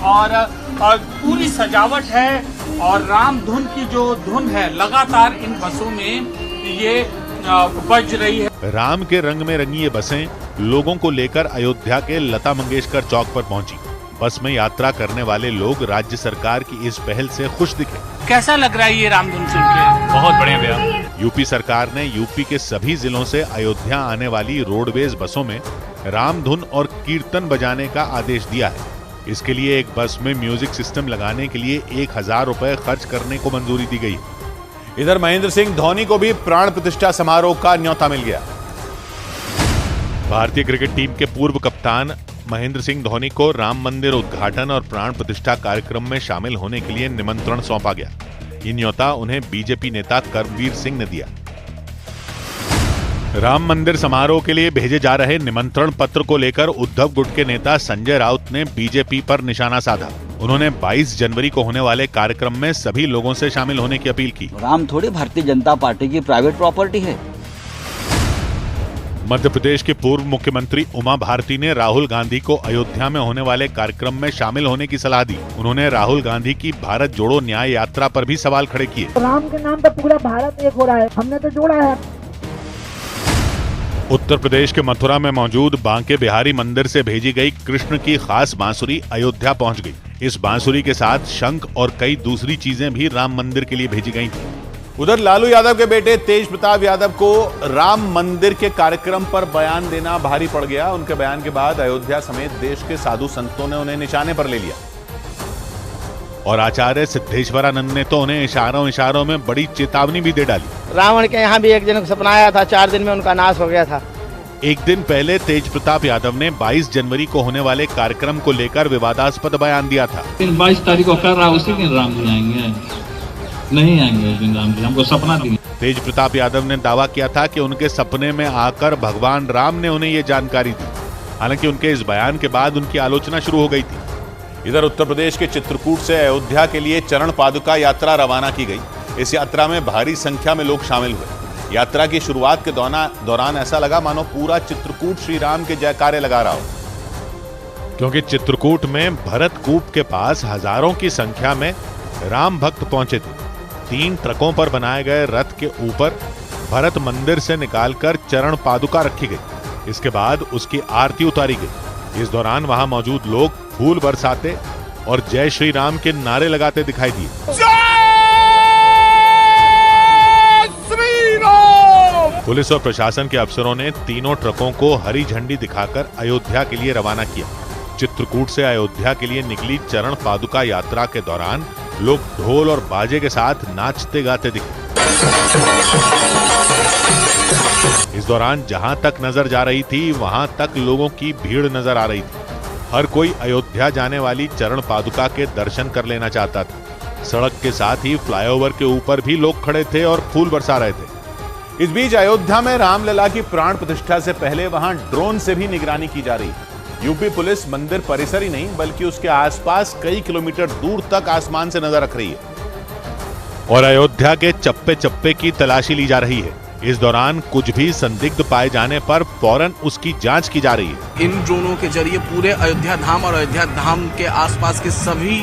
और पूरी सजावट है और राम धुन की जो धुन है लगातार इन बसों में ये बज रही है। राम के रंग में रंगी ये बसें लोगों को लेकर अयोध्या के लता मंगेशकर चौक पर पहुंची। बस में यात्रा करने वाले लोग राज्य सरकार की इस पहल से खुश दिखे। कैसा लग रहा है ये राम धुन सुन के? बहुत बढ़िया भैया। यूपी सरकार ने यूपी के सभी जिलों से अयोध्या आने वाली रोडवेज बसों में राम धुन और कीर्तन बजाने का आदेश दिया है। इसके लिए एक बस में म्यूजिक सिस्टम लगाने के लिए 1000 रुपए खर्च करने को मंजूरी दी गई। इधर महेंद्र सिंह धोनी को भी प्राण प्रतिष्ठा समारोह का न्योता मिल गया। भारतीय क्रिकेट टीम के पूर्व कप्तान महेंद्र सिंह धोनी को राम मंदिर उद्घाटन और प्राण प्रतिष्ठा कार्यक्रम में शामिल होने के लिए निमंत्रण सौंपा गया। ये न्योता उन्हें बीजेपी नेता कर्मवीर सिंह ने दिया। राम मंदिर समारोह के लिए भेजे जा रहे निमंत्रण पत्र को लेकर उद्धव गुट के नेता संजय राउत ने बीजेपी पर निशाना साधा। उन्होंने 22 जनवरी को होने वाले कार्यक्रम में सभी लोगों से शामिल होने की अपील की। राम थोड़ी भारतीय जनता पार्टी की प्राइवेट प्रॉपर्टी है। मध्य प्रदेश के पूर्व मुख्यमंत्री उमा भारती ने राहुल गांधी को अयोध्या में होने वाले कार्यक्रम में शामिल होने की सलाह दी। उन्होंने राहुल गांधी की भारत जोड़ो न्याय यात्रा पर भी सवाल खड़े किए। राम के नाम पर पूरा भारत एक हो रहा है, हमने तो जोड़ा है। उत्तर प्रदेश के मथुरा में मौजूद बांके बिहारी मंदिर से भेजी गई कृष्ण की खास बांसुरी अयोध्या पहुंच गई। इस बांसुरी के साथ शंख और कई दूसरी चीजें भी राम मंदिर के लिए भेजी गई थी। उधर लालू यादव के बेटे तेज प्रताप यादव को राम मंदिर के कार्यक्रम पर बयान देना भारी पड़ गया। उनके बयान के बाद अयोध्या समेत देश के साधु संतों ने उन्हें निशाने पर ले लिया और आचार्य सिद्धेश्वरानंद ने तो उन्हें इशारों में बड़ी चेतावनी भी दे डाली। रावण के यहाँ भी एक जन को सपना आया था, 4 दिन में उनका नाश हो गया था। एक दिन पहले तेज प्रताप यादव ने 22 जनवरी को होने वाले कार्यक्रम को लेकर विवादास्पद बयान दिया था। 22 तारीख को कर रहा, उसी दिन राम जी आएंगे, नहीं आएंगे उस दिन राम जी, हमको सपना दिया। तेज प्रताप यादव ने दावा किया था कि उनके सपने में आकर भगवान राम ने उन्हें ये जानकारी दी। हालांकि उनके इस बयान के बाद उनकी आलोचना शुरू हो गई थी। इधर उत्तर प्रदेश के चित्रकूट से अयोध्या के लिए चरण पादुका यात्रा रवाना की गई। इस यात्रा में भारी संख्या में लोग शामिल हुए। यात्रा की शुरुआत के दौरान ऐसा लगा मानो पूरा चित्रकूट श्री राम के जयकारे लगा रहा हो, क्योंकि चित्रकूट में भरत कूप के पास हजारों की संख्या में राम भक्त पहुंचे थे। 3 ट्रकों पर बनाए गए रथ के ऊपर भरत मंदिर से निकालकर चरण पादुका रखी गई। इसके बाद उसकी आरती उतारी गई। इस दौरान वहां मौजूद लोग फूल बरसाते और जय श्री राम के नारे लगाते दिखाई दिए। पुलिस और प्रशासन के अफसरों ने तीनों ट्रकों को हरी झंडी दिखाकर अयोध्या के लिए रवाना किया। चित्रकूट से अयोध्या के लिए निकली चरण पादुका यात्रा के दौरान लोग ढोल और बाजे के साथ नाचते गाते दिखे। इस दौरान जहां तक नजर जा रही थी वहां तक लोगों की भीड़ नजर आ रही थी। हर कोई अयोध्या जाने वाली चरण पादुका के दर्शन कर लेना चाहता था। सड़क के साथ ही फ्लाईओवर के ऊपर भी लोग खड़े थे और फूल बरसा रहे थे। इस बीच अयोध्या में रामलला की प्राण प्रतिष्ठा से पहले वहां ड्रोन से भी निगरानी की जा रही है। यूपी पुलिस मंदिर परिसर ही नहीं बल्कि उसके आसपास कई किलोमीटर दूर तक आसमान से नजर रख रही है और अयोध्या के चप्पे चप्पे की तलाशी ली जा रही है। इस दौरान कुछ भी संदिग्ध पाए जाने पर फौरन उसकी जांच की जा रही है। इन ड्रोनों के जरिए पूरे अयोध्या धाम और अयोध्या धाम के आसपास के सभी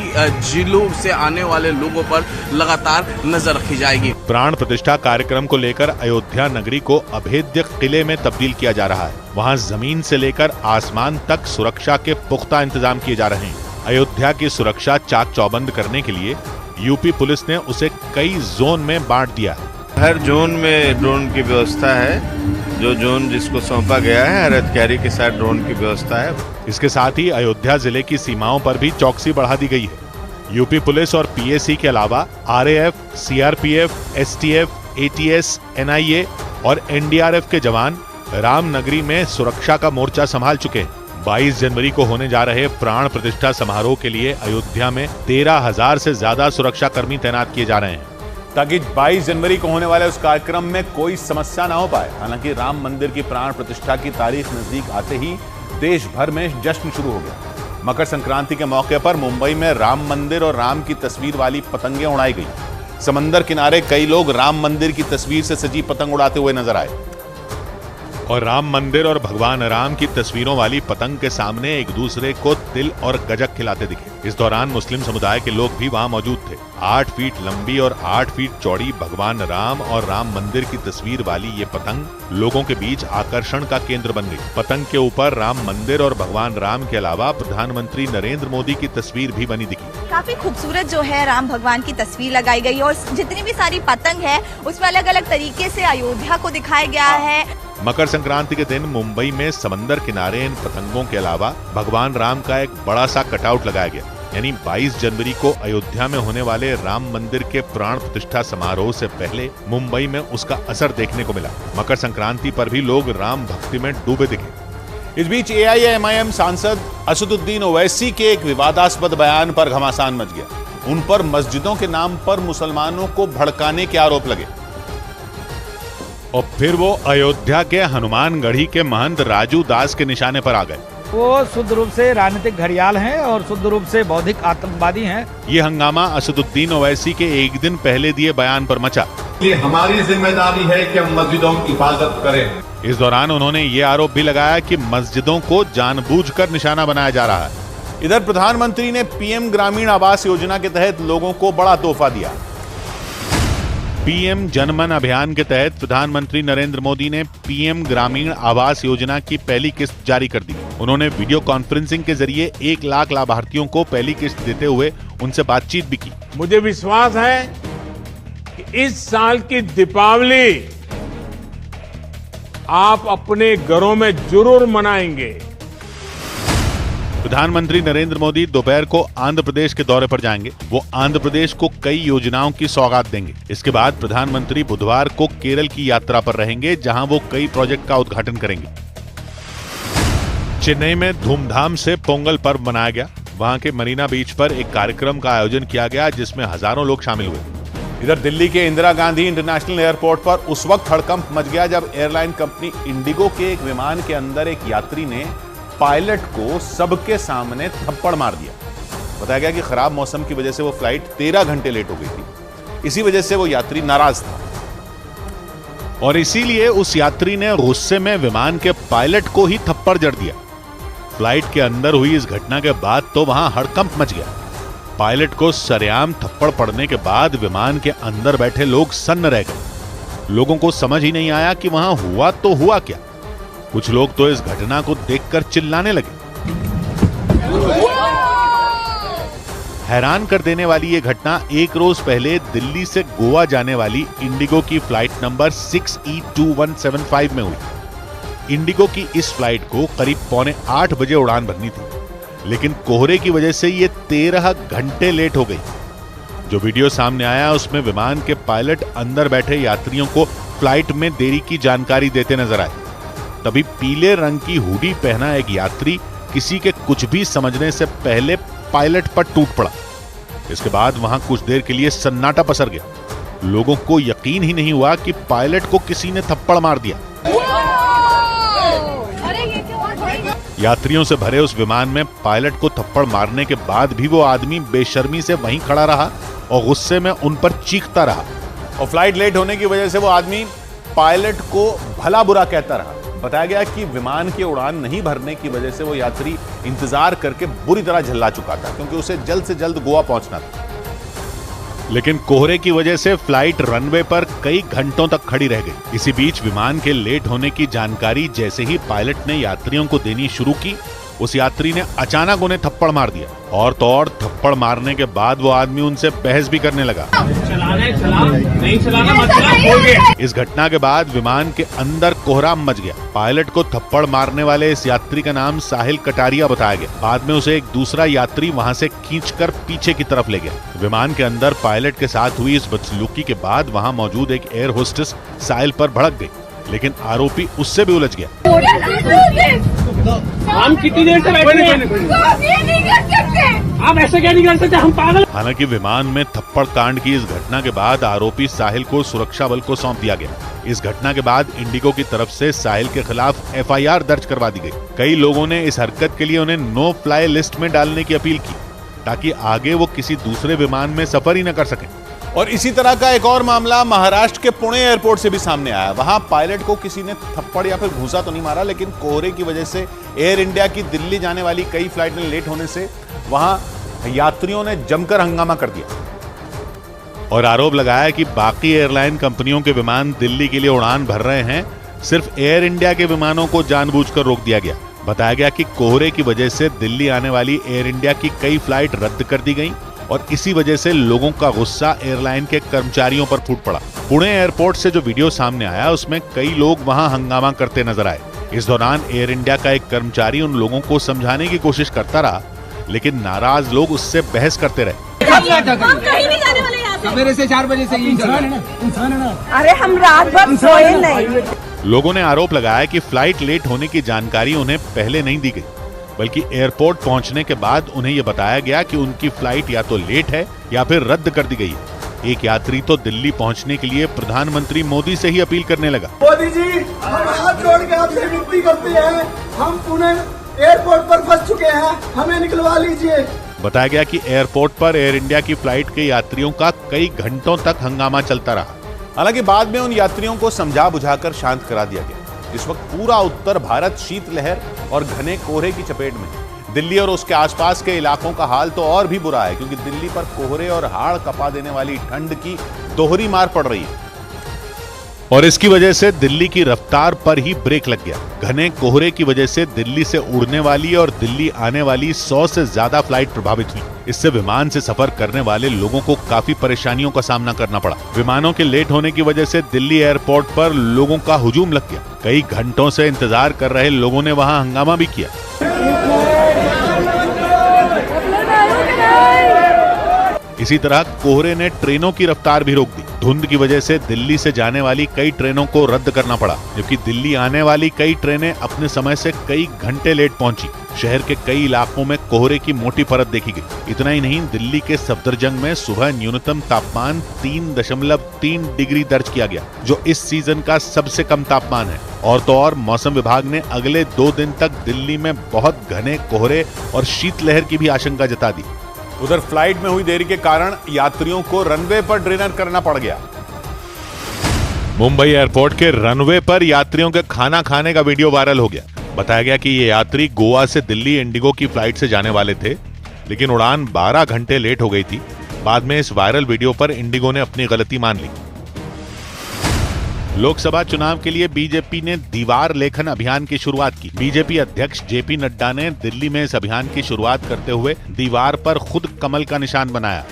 जिलों से आने वाले लोगों पर लगातार नजर रखी जाएगी। प्राण प्रतिष्ठा कार्यक्रम को लेकर अयोध्या नगरी को अभेद्य किले में तब्दील किया जा रहा है। वहां जमीन से लेकर आसमान तक सुरक्षा के पुख्ता इंतजाम किए जा रहे हैं। अयोध्या की सुरक्षा चाक चौबंद करने के लिए यूपी पुलिस ने उसे कई जोन में बांट दिया है। हर जोन में ड्रोन की व्यवस्था है। जो जोन जिसको सौंपा गया है हर अधिकारी के साथ ड्रोन की व्यवस्था है। इसके साथ ही अयोध्या जिले की सीमाओं पर भी चौकसी बढ़ा दी गई है। यूपी पुलिस और पीएसी के अलावा RAF, CRPF, STF, ATS, NIA और एनडीआरएफ के जवान रामनगरी में सुरक्षा का मोर्चा संभाल चुके हैं। 22 जनवरी को होने जा रहे प्राण प्रतिष्ठा समारोह के लिए अयोध्या में 13,000 से ज्यादा सुरक्षा कर्मी तैनात किए जा रहे हैं ताकि 22 जनवरी को होने वाले उस कार्यक्रम में कोई समस्या ना हो पाए। हालांकि राम मंदिर की प्राण प्रतिष्ठा की तारीख नजदीक आते ही देश भर में जश्न शुरू हो गया। मकर संक्रांति के मौके पर मुंबई में राम मंदिर और राम की तस्वीर वाली पतंगें उड़ाई गई। समंदर किनारे कई लोग राम मंदिर की तस्वीर से सजी पतंग उड़ाते हुए नजर आए और राम मंदिर और भगवान राम की तस्वीरों वाली पतंग के सामने एक दूसरे को तिल और गजक खिलाते दिखे। इस दौरान मुस्लिम समुदाय के लोग भी वहां मौजूद थे। 8 फीट लंबी और 8 फीट चौड़ी भगवान राम और राम मंदिर की तस्वीर वाली ये पतंग लोगों के बीच आकर्षण का केंद्र बन गई। पतंग के ऊपर राम मंदिर और भगवान राम के अलावा प्रधानमंत्री नरेंद्र मोदी की तस्वीर भी बनी दिखी। काफी खूबसूरत जो है राम भगवान की तस्वीर लगाई गई और जितनी भी सारी पतंग है उसमें अलग अलग तरीके से अयोध्या को दिखाया गया है। मकर संक्रांति के दिन मुंबई में समंदर किनारे इन पतंगों के अलावा भगवान राम का एक बड़ा सा कटआउट लगाया गया। यानी 22 जनवरी को अयोध्या में होने वाले राम मंदिर के प्राण प्रतिष्ठा समारोह से पहले मुंबई में उसका असर देखने को मिला। मकर संक्रांति पर भी लोग राम भक्ति में डूबे दिखे। इस बीच एआईएमआईएम सांसद असदुद्दीन ओवैसी के एक विवादास्पद बयान पर घमासान मच गया। उन पर मस्जिदों के नाम पर मुसलमानों को भड़काने के आरोप लगे और फिर वो अयोध्या के हनुमानगढ़ी के महंत राजू दास के निशाने पर आ गए। वो शुद्ध रूप से राजनीतिक घड़ियाल हैं और शुद्ध रूप से बौद्धिक आतंकवादी हैं। ये हंगामा असदुद्दीन ओवैसी के एक दिन पहले दिए बयान पर मचा। ये हमारी जिम्मेदारी है कि हम मस्जिदों की हिफाजत करें। इस दौरान उन्होंने ये आरोप भी लगाया कि मस्जिदों को जानबूझकर निशाना बनाया जा रहा है। इधर प्रधानमंत्री ने पीएम ग्रामीण आवास योजना के तहत लोगों को बड़ा तोहफा दिया। पीएम जनमन अभियान के तहत प्रधानमंत्री नरेंद्र मोदी ने पीएम ग्रामीण आवास योजना की पहली किस्त जारी कर दी। उन्होंने वीडियो कॉन्फ्रेंसिंग के जरिए 1 लाख लाभार्थियों को पहली किस्त देते हुए उनसे बातचीत भी की। मुझे विश्वास है कि इस साल की दीपावली आप अपने घरों में जरूर मनाएंगे। प्रधानमंत्री नरेंद्र मोदी दोपहर को आंध्र प्रदेश के दौरे पर जाएंगे। वो आंध्र प्रदेश को कई योजनाओं की सौगात देंगे। इसके बाद प्रधानमंत्री बुधवार को केरल की यात्रा पर रहेंगे, जहां वो कई प्रोजेक्ट का उद्घाटन करेंगे। चेन्नई में धूमधाम से पोंगल पर्व मनाया गया। वहां के मरीना बीच पर एक कार्यक्रम का आयोजन किया गया, जिसमें हजारों लोग शामिल हुए। इधर दिल्ली के इंदिरा गांधी इंटरनेशनल एयरपोर्ट पर उस वक्त हड़कंप मच गया जब एयरलाइन कंपनी इंडिगो के एक विमान के अंदर एक यात्री ने पायलट को सबके सामने थप्पड़ मार दिया। बताया गया कि खराब मौसम की वजह से वो फ्लाइट 13 घंटे लेट हो गई थी। इसी वजह से वो यात्री नाराज था और इसीलिए उस यात्री ने गुस्से में विमान के पायलट को ही थप्पड़ जड़ दिया। फ्लाइट के अंदर हुई इस घटना के बाद तो वहां हड़कंप मच गया। पायलट को सरेआम थप्पड़ पड़ने के बाद विमान के अंदर बैठे लोग सन्न रह गए। लोगों को समझ ही नहीं आया कि वहां हुआ तो हुआ क्या। कुछ लोग तो इस घटना को देखकर चिल्लाने लगे। हैरान कर देने वाली यह घटना एक रोज पहले दिल्ली से गोवा जाने वाली इंडिगो की फ्लाइट नंबर 6E2175 में हुई। इंडिगो की इस फ्लाइट को करीब 7:45 बजे उड़ान भरनी थी, लेकिन कोहरे की वजह से ये 13 घंटे लेट हो गई। जो वीडियो सामने आया उसमें विमान के पायलट अंदर बैठे यात्रियों को फ्लाइट में देरी की जानकारी देते नजर आए। तभी पीले रंग की हुडी पहना एक यात्री किसी के कुछ भी समझने से पहले पायलट पर टूट पड़ा। इसके बाद वहां कुछ देर के लिए सन्नाटा पसर गया। लोगों को यकीन ही नहीं हुआ कि पायलट को किसी ने थप्पड़ मार दिया। यात्रियों से भरे उस विमान में पायलट को थप्पड़ मारने के बाद भी वो आदमी बेशर्मी से वहीं खड़ा रहा और गुस्से में उन पर चीखता रहा। और फ्लाइट लेट होने की वजह से वो आदमी पायलट को भला बुरा कहता रहा। बताया गया कि विमान की उड़ान नहीं भरने की वजह से वो यात्री इंतजार करके बुरी तरह झल्ला चुका था, क्योंकि उसे जल्द से जल्द गोवा पहुंचना था। लेकिन कोहरे की वजह से फ्लाइट रनवे पर कई घंटों तक खड़ी रह गई। इसी बीच विमान के लेट होने की जानकारी जैसे ही पायलट ने यात्रियों को देनी शुरू की, उस यात्री ने अचानक उन्हें थप्पड़ मार दिया। और तो और थप्पड़ मारने के बाद वो आदमी उनसे बहस भी करने लगा। इस घटना के बाद विमान के अंदर कोहराम मच गया। पायलट को थप्पड़ मारने वाले इस यात्री का नाम साहिल कटारिया बताया गया। बाद में उसे एक दूसरा यात्री वहां से खींचकर पीछे की तरफ ले गया। विमान के अंदर पायलट के साथ हुई इस बदसलूकी के बाद वहां मौजूद एक एयर होस्टेस साहिल पर भड़क गई, लेकिन आरोपी उससे भी उलझ गया। हम कितनी देर से बैठे हैं? आप ऐसे क्या नहीं कर सकते, हम पागल। हालांकि विमान में थप्पड़ कांड की इस घटना के बाद आरोपी साहिल को सुरक्षा बल को सौंप दिया गया। इस घटना के बाद इंडिगो की तरफ से साहिल के खिलाफ FIR दर्ज करवा दी गई। कई लोगों ने इस हरकत के लिए उन्हें नो फ्लाई लिस्ट में डालने की अपील की, ताकि आगे वो किसी दूसरे विमान में सफर ही न कर सके। और इसी तरह का एक और मामला महाराष्ट्र के पुणे एयरपोर्ट से भी सामने आया। वहां पायलट को किसी ने थप्पड़ या फिर घूंसा तो नहीं मारा, लेकिन कोहरे की वजह से एयर इंडिया की दिल्ली जाने वाली कई फ्लाइटें लेट होने से वहां यात्रियों ने जमकर हंगामा कर दिया और आरोप लगाया कि बाकी एयरलाइन कंपनियों के विमान दिल्ली के लिए उड़ान भर रहे हैं, सिर्फ एयर इंडिया के विमानों को जानबूझकर रोक दिया गया। बताया गया कि कोहरे की वजह से दिल्ली आने वाली एयर इंडिया की कई फ्लाइट रद्द कर दी गई और इसी वजह से लोगों का गुस्सा एयरलाइन के कर्मचारियों पर फूट पड़ा। पुणे एयरपोर्ट से जो वीडियो सामने आया उसमें कई लोग वहां हंगामा करते नजर आए। इस दौरान एयर इंडिया का एक कर्मचारी उन लोगों को समझाने की कोशिश करता रहा, लेकिन नाराज लोग उससे बहस करते रहे। हम कहीं नहीं जाने वाले यहाँ से। सवेरे से 4 बजे से इंसान है ना। अरे हम रात भर सोए नहीं। लोगों ने आरोप लगाया कि फ्लाइट लेट होने की जानकारी उन्हें पहले नहीं दी गई, बल्कि एयरपोर्ट पहुंचने के बाद उन्हें यह बताया गया कि उनकी फ्लाइट या तो लेट है या फिर रद्द कर दी गई है। एक यात्री तो दिल्ली पहुंचने के लिए प्रधानमंत्री मोदी से ही अपील करने लगा। मोदी जी, हम हाथ जोड़ के आपसे विनती करते हैं, हम पुणे एयरपोर्ट पर फंस चुके हैं, हमें निकलवा लीजिए। बताया गया कि एयरपोर्ट पर एयर इंडिया की फ्लाइट के यात्रियों का कई घंटों तक हंगामा चलता रहा। हालांकि बाद में उन यात्रियों को समझा बुझाकर शांत करा दिया गया। इस वक्त पूरा उत्तर भारत शीतलहर और घने कोहरे की चपेट में है। दिल्ली और उसके आसपास के इलाकों का हाल तो और भी बुरा है, क्योंकि दिल्ली पर कोहरे और हाड़ कपा देने वाली ठंड की दोहरी मार पड़ रही है। और इसकी वजह से दिल्ली की रफ्तार पर ही ब्रेक लग गया। घने कोहरे की वजह से दिल्ली से उड़ने वाली और दिल्ली आने वाली 100 से ज्यादा फ्लाइट प्रभावित हुई। इससे विमान से सफर करने वाले लोगों को काफी परेशानियों का सामना करना पड़ा। विमानों के लेट होने की वजह से दिल्ली एयरपोर्ट पर लोगों का हुजूम लग गया। कई घंटों से इंतजार कर रहे लोगों ने वहां हंगामा भी किया। इसी तरह कोहरे ने ट्रेनों की रफ्तार भी रोक दी। धुंध की वजह से दिल्ली से जाने वाली कई ट्रेनों को रद्द करना पड़ा, जबकि दिल्ली आने वाली कई ट्रेनें अपने समय से कई घंटे लेट पहुंची। शहर के कई इलाकों में कोहरे की मोटी परत देखी गई। इतना ही नहीं, दिल्ली के सफदरजंग में सुबह न्यूनतम तापमान 3.3 डिग्री दर्ज किया गया, जो इस सीजन का सबसे कम तापमान है। और तो और मौसम विभाग ने अगले 2 दिन तक दिल्ली में बहुत घने कोहरे और शीतलहर की भी आशंका जता दी। उधर फ्लाइट में हुई देरी के कारण यात्रियों को रनवे पर डिनर करना पड़ गया। मुंबई एयरपोर्ट के रनवे पर यात्रियों के खाना खाने का वीडियो वायरल हो गया। बताया गया कि ये यात्री गोवा से दिल्ली इंडिगो की फ्लाइट से जाने वाले थे, लेकिन उड़ान 12 घंटे लेट हो गई थी। बाद में इस वायरल वीडियो पर इंडिगो ने अपनी गलती मान ली। लोकसभा चुनाव के लिए बीजेपी ने दीवार लेखन अभियान की शुरुआत की। बीजेपी अध्यक्ष जेपी नड्डा ने दिल्ली में इस अभियान की शुरुआत करते हुए दीवार पर खुद कमल का निशान बनाया।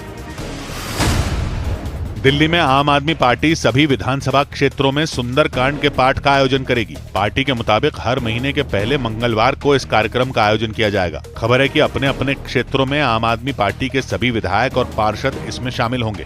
दिल्ली में आम आदमी पार्टी सभी विधानसभा क्षेत्रों में सुंदरकांड के पाठ का आयोजन करेगी। पार्टी के मुताबिक हर महीने के पहले मंगलवार को इस कार्यक्रम का आयोजन किया जाएगा। खबर है कि अपने अपने क्षेत्रों में आम आदमी पार्टी के सभी विधायक और पार्षद इसमें शामिल होंगे।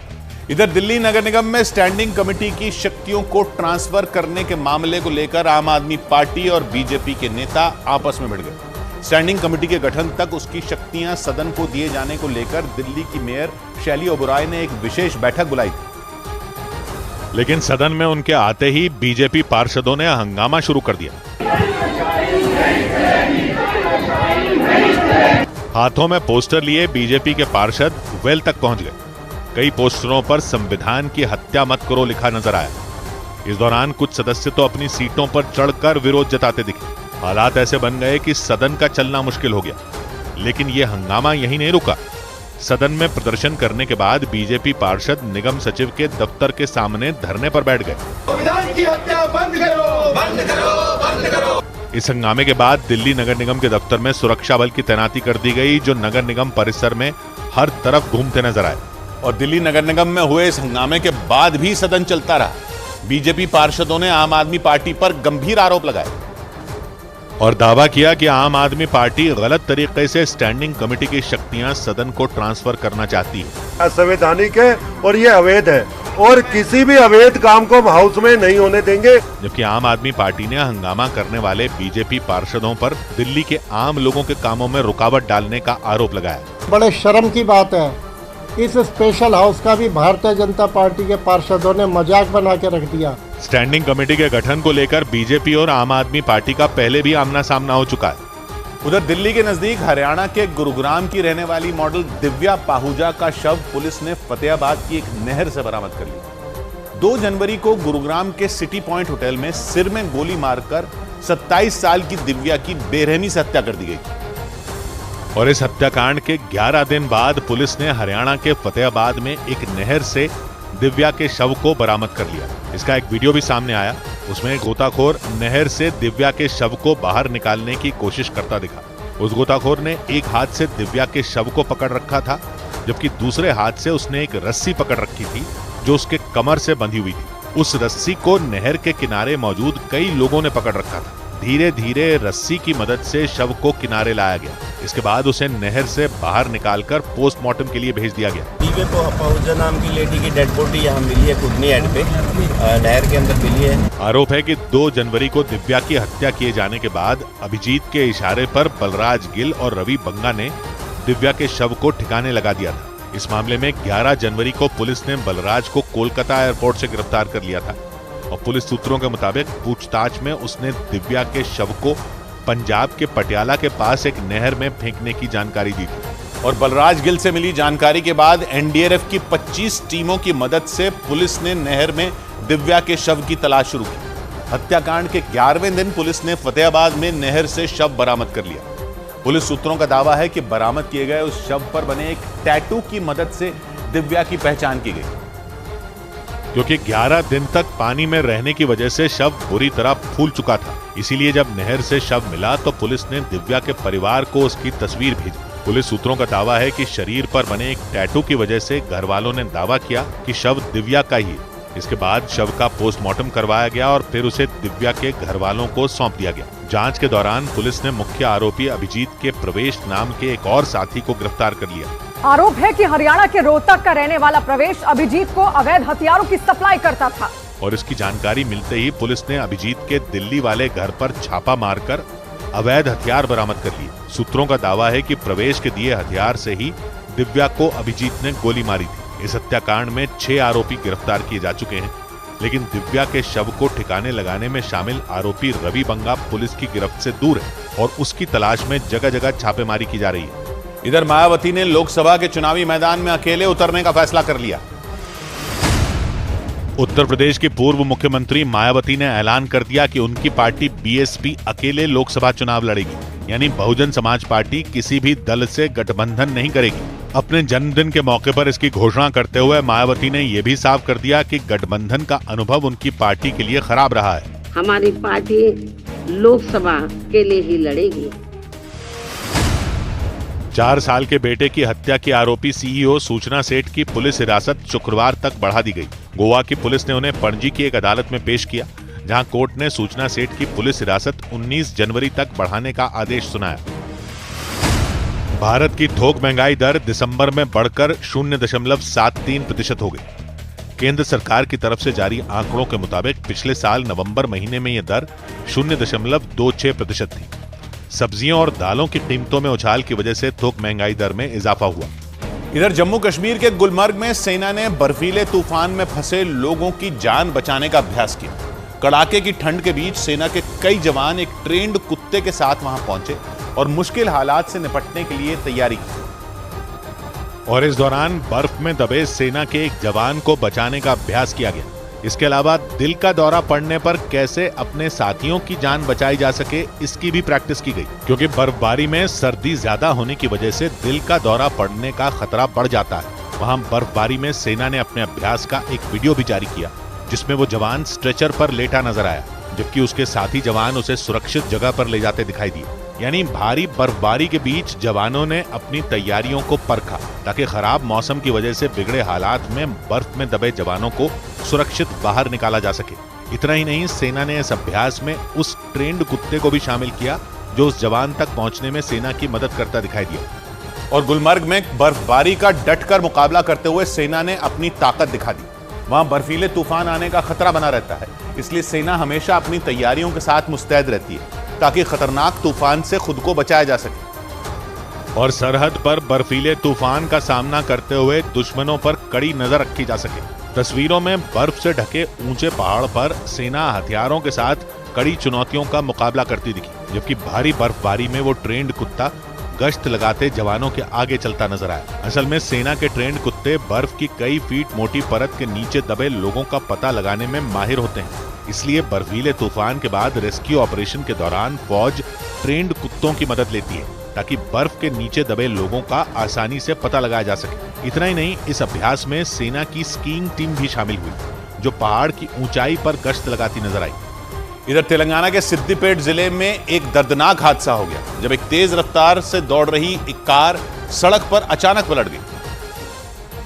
इधर दिल्ली नगर निगम में स्टैंडिंग कमेटी की शक्तियों को ट्रांसफर करने के मामले को लेकर आम आदमी पार्टी और बीजेपी के नेता आपस में भिड़ गए। स्टैंडिंग कमेटी के गठन तक उसकी शक्तियां सदन को दिए जाने को लेकर दिल्ली की मेयर शैली ओबराय ने एक विशेष बैठक बुलाई थी, लेकिन सदन में उनके आते ही बीजेपी पार्षदों ने हंगामा शुरू कर दिया। हाथों में पोस्टर लिए बीजेपी के पार्षद वेल तक पहुंच गए। कई पोस्टरों पर संविधान की हत्या मत करो लिखा नजर आया। इस दौरान कुछ सदस्य तो अपनी सीटों पर चढ़कर विरोध जताते दिखे। हालात ऐसे बन गए कि सदन का चलना मुश्किल हो गया। लेकिन यह हंगामा यहीं नहीं रुका। सदन में प्रदर्शन करने के बाद बीजेपी पार्षद निगम सचिव के दफ्तर के सामने धरने पर बैठ गए। संविधान की हत्या बंद करो, बंद करो, बंद करो। इस हंगामे के बाद दिल्ली नगर निगम के दफ्तर में सुरक्षा बल की तैनाती कर दी गई, जो नगर निगम परिसर में हर तरफ घूमते नजर आए। और दिल्ली नगर निगम में हुए इस हंगामे के बाद भी सदन चलता रहा। बीजेपी पार्षदों ने आम आदमी पार्टी पर गंभीर आरोप लगाए और दावा किया कि आम आदमी पार्टी गलत तरीके से स्टैंडिंग कमेटी की शक्तियां सदन को ट्रांसफर करना चाहती है। असंवैधानिक है और ये अवैध है और किसी भी अवैध काम को हाउस में नहीं होने देंगे। जबकि आम आदमी पार्टी ने हंगामा करने वाले बीजेपी पार्षदों पर दिल्ली के आम लोगों के कामों में रुकावट डालने का आरोप लगाया। बड़े शर्म की बात है, इस स्पेशल हाउस का भी भारतीय जनता पार्टी के पार्षदों ने मजाक बना के रख दिया। स्टैंडिंग कमेटी के गठन को लेकर बीजेपी और आम आदमी पार्टी का पहले भी आमना सामना हो चुका है। उधर दिल्ली के नजदीक हरियाणा के गुरुग्राम की रहने वाली मॉडल दिव्या पाहुजा का शव पुलिस ने फतेहाबाद की एक नहर से बरामद कर लिया। 2 जनवरी को गुरुग्राम के सिटी पॉइंट होटल में सिर में गोली मारकर 27 साल की दिव्या की बेरहमी से हत्या कर दी गई। और इस हत्याकांड के 11 दिन बाद पुलिस ने हरियाणा के फतेहाबाद में एक नहर से दिव्या के शव को बरामद कर लिया। इसका एक वीडियो भी सामने आया। उसमें गोताखोर नहर से दिव्या के शव को बाहर निकालने की कोशिश करता दिखा। उस गोताखोर ने एक हाथ से दिव्या के शव को पकड़ रखा था, जबकि दूसरे हाथ से उसने एक रस्सी पकड़ रखी थी जो उसके कमर से बंधी हुई थी। उस रस्सी को नहर के किनारे मौजूद कई लोगों ने पकड़ रखा था। धीरे धीरे रस्सी की मदद से शव को किनारे लाया गया। इसके बाद उसे नहर से बाहर निकालकर पोस्टमार्टम के लिए भेज दिया गया। दिव्या पाहुजा नाम की लेडी की डेड बॉडी यहाँ मिली है, कुडनी एंड पे नहर के अंदर मिली है। आरोप है कि 2 जनवरी को दिव्या की हत्या किए जाने के बाद अभिजीत के इशारे पर बलराज गिल और रवि बंगा ने दिव्या के शव को ठिकाने लगा दिया था। इस मामले में 11 जनवरी को पुलिस ने बलराज को कोलकाता एयरपोर्ट से गिरफ्तार कर लिया था और पुलिस सूत्रों के मुताबिक पूछताछ में उसने दिव्या के शव को पंजाब के पटियाला के पास एक नहर में फेंकने की जानकारी दी थी। और बलराज गिल से मिली जानकारी के बाद एनडीआरएफ की 25 टीमों की मदद से पुलिस ने नहर में दिव्या के शव की तलाश शुरू की। हत्याकांड के 11वें दिन पुलिस ने फतेहाबाद में नहर से शव बरामद कर लिया। पुलिस सूत्रों का दावा है कि बरामद किए गए उस शव पर बने एक टैटू की मदद से दिव्या की पहचान की गई। क्योंकि 11 दिन तक पानी में रहने की वजह से शव बुरी तरह फूल चुका था। इसीलिए जब नहर से शव मिला तो पुलिस ने दिव्या के परिवार को उसकी तस्वीर भेजी। पुलिस सूत्रों का दावा है कि शरीर पर बने एक टैटू की वजह से घर वालों ने दावा किया कि शव दिव्या का ही है। इसके बाद शव का पोस्टमार्टम करवाया गया और फिर उसे दिव्या के घर वालों को सौंप दिया गया। जांच के दौरान पुलिस ने मुख्य आरोपी अभिजीत के प्रवेश नाम के एक और साथी को गिरफ्तार कर लिया। आरोप है कि हरियाणा के रोहतक का रहने वाला प्रवेश अभिजीत को अवैध हथियारों की सप्लाई करता था और इसकी जानकारी मिलते ही पुलिस ने अभिजीत के दिल्ली वाले घर पर छापा मारकर अवैध हथियार बरामद कर लिए। सूत्रों का दावा है कि प्रवेश के दिए हथियार से ही दिव्या को अभिजीत ने गोली मारी थी। इस हत्याकांड में 6 आरोपी गिरफ्तार किए जा चुके हैं, लेकिन दिव्या के शव को ठिकाने लगाने में शामिल आरोपी रवि बंगा पुलिस की गिरफ्त से दूर है और उसकी तलाश में जगह जगह छापेमारी की जा रही है। इधर मायावती ने लोकसभा के चुनावी मैदान में अकेले उतरने का फैसला कर लिया। उत्तर प्रदेश की पूर्व मुख्यमंत्री मायावती ने ऐलान कर दिया कि उनकी पार्टी बीएसपी अकेले लोकसभा चुनाव लड़ेगी, यानी बहुजन समाज पार्टी किसी भी दल से गठबंधन नहीं करेगी। अपने जन्मदिन के मौके पर इसकी घोषणा करते हुए मायावती ने यह भी साफ कर दिया कि गठबंधन का अनुभव उनकी पार्टी के लिए खराब रहा है। हमारी पार्टी लोकसभा के लिए ही लड़ेगी। 4 साल के बेटे की हत्या के आरोपी सीईओ सूचना सेठ की पुलिस हिरासत शुक्रवार तक बढ़ा दी गई। गोवा की पुलिस ने उन्हें पणजी की एक अदालत में पेश किया, जहां कोर्ट ने सूचना सेठ की पुलिस हिरासत 19 जनवरी तक बढ़ाने का आदेश सुनाया। भारत की थोक महंगाई दर दिसंबर में बढ़कर 0.73% हो गई। केंद्र सरकार की तरफ से जारी आंकड़ों के मुताबिक पिछले साल नवंबर महीने में यह दर 0.26% थी। सब्जियों और दालों की कीमतों में उछाल की वजह से थोक महंगाई दर में इजाफा हुआ। इधर जम्मू कश्मीर के गुलमर्ग में सेना ने बर्फीले तूफान में फंसे लोगों की जान बचाने का अभ्यास किया। कड़ाके की ठंड के बीच सेना के कई जवान एक ट्रेंड कुत्ते के साथ वहां पहुंचे और मुश्किल हालात से निपटने के लिए तैयारी की। और इस दौरान बर्फ में दबे सेना के एक जवान को बचाने का अभ्यास किया गया। इसके अलावा दिल का दौरा पड़ने पर कैसे अपने साथियों की जान बचाई जा सके, इसकी भी प्रैक्टिस की गई, क्योंकि बर्फबारी में सर्दी ज्यादा होने की वजह से दिल का दौरा पड़ने का खतरा बढ़ जाता है। वहां बर्फबारी में सेना ने अपने अभ्यास का एक वीडियो भी जारी किया, जिसमें वो जवान स्ट्रेचर पर लेटा नजर आया, जबकि उसके साथी जवान उसे सुरक्षित जगह पर ले जाते दिखाई दिए। यानी भारी बर्फबारी के बीच जवानों ने अपनी तैयारियों को परखा, ताकि खराब मौसम की वजह से बिगड़े हालात में बर्फ में दबे जवानों को सुरक्षित बाहर निकाला जा सके। इतना ही नहीं, सेना ने इस अभ्यास में उस ट्रेंड कुत्ते को भी शामिल किया जो उस जवान तक पहुंचने में सेना की मदद करता दिखाई दिया। और गुलमर्ग में बर्फबारी का डटकर मुकाबला करते हुए सेना ने अपनी ताकत दिखा दी। वहां बर्फीले तूफान आने का खतरा बना रहता है, इसलिए सेना हमेशा अपनी तैयारियों के साथ मुस्तैद रहती है, ताकि खतरनाक तूफान से खुद को बचाया जा सके। और सरहद पर बर्फीले तूफान का सामना करते हुए दुश्मनों पर कड़ी नजर रखी जा सके। तस्वीरों में बर्फ से ढके ऊंचे पहाड़ पर सेना हथियारों के साथ कड़ी चुनौतियों का मुकाबला करती दिखी, जबकि भारी बर्फबारी में वो ट्रेंड कुत्ता गश्त लगाते जवानों के आगे चलता नजर आया। असल में सेना के ट्रेंड कुत्ते बर्फ की कई फीट मोटी परत के नीचे दबे लोगों का पता लगाने में माहिर होते हैं, इसलिए बर्फीले तूफान के बाद रेस्क्यू ऑपरेशन के दौरान फौज ट्रेंड कुत्तों की मदद लेती है, ताकि बर्फ के नीचे दबे लोगों का आसानी से पता लगाया जा सके। इतना ही नहीं, इस अभ्यास में सेना की स्कीइंग टीम भी शामिल हुई, जो पहाड़ की ऊंचाई पर गश्त लगाती नजर आई। इधर तेलंगाना के सिद्दीपेट जिले में एक दर्दनाक हादसा हो गया, जब एक तेज रफ्तार से दौड़ रही एक कार सड़क पर अचानक पलट गई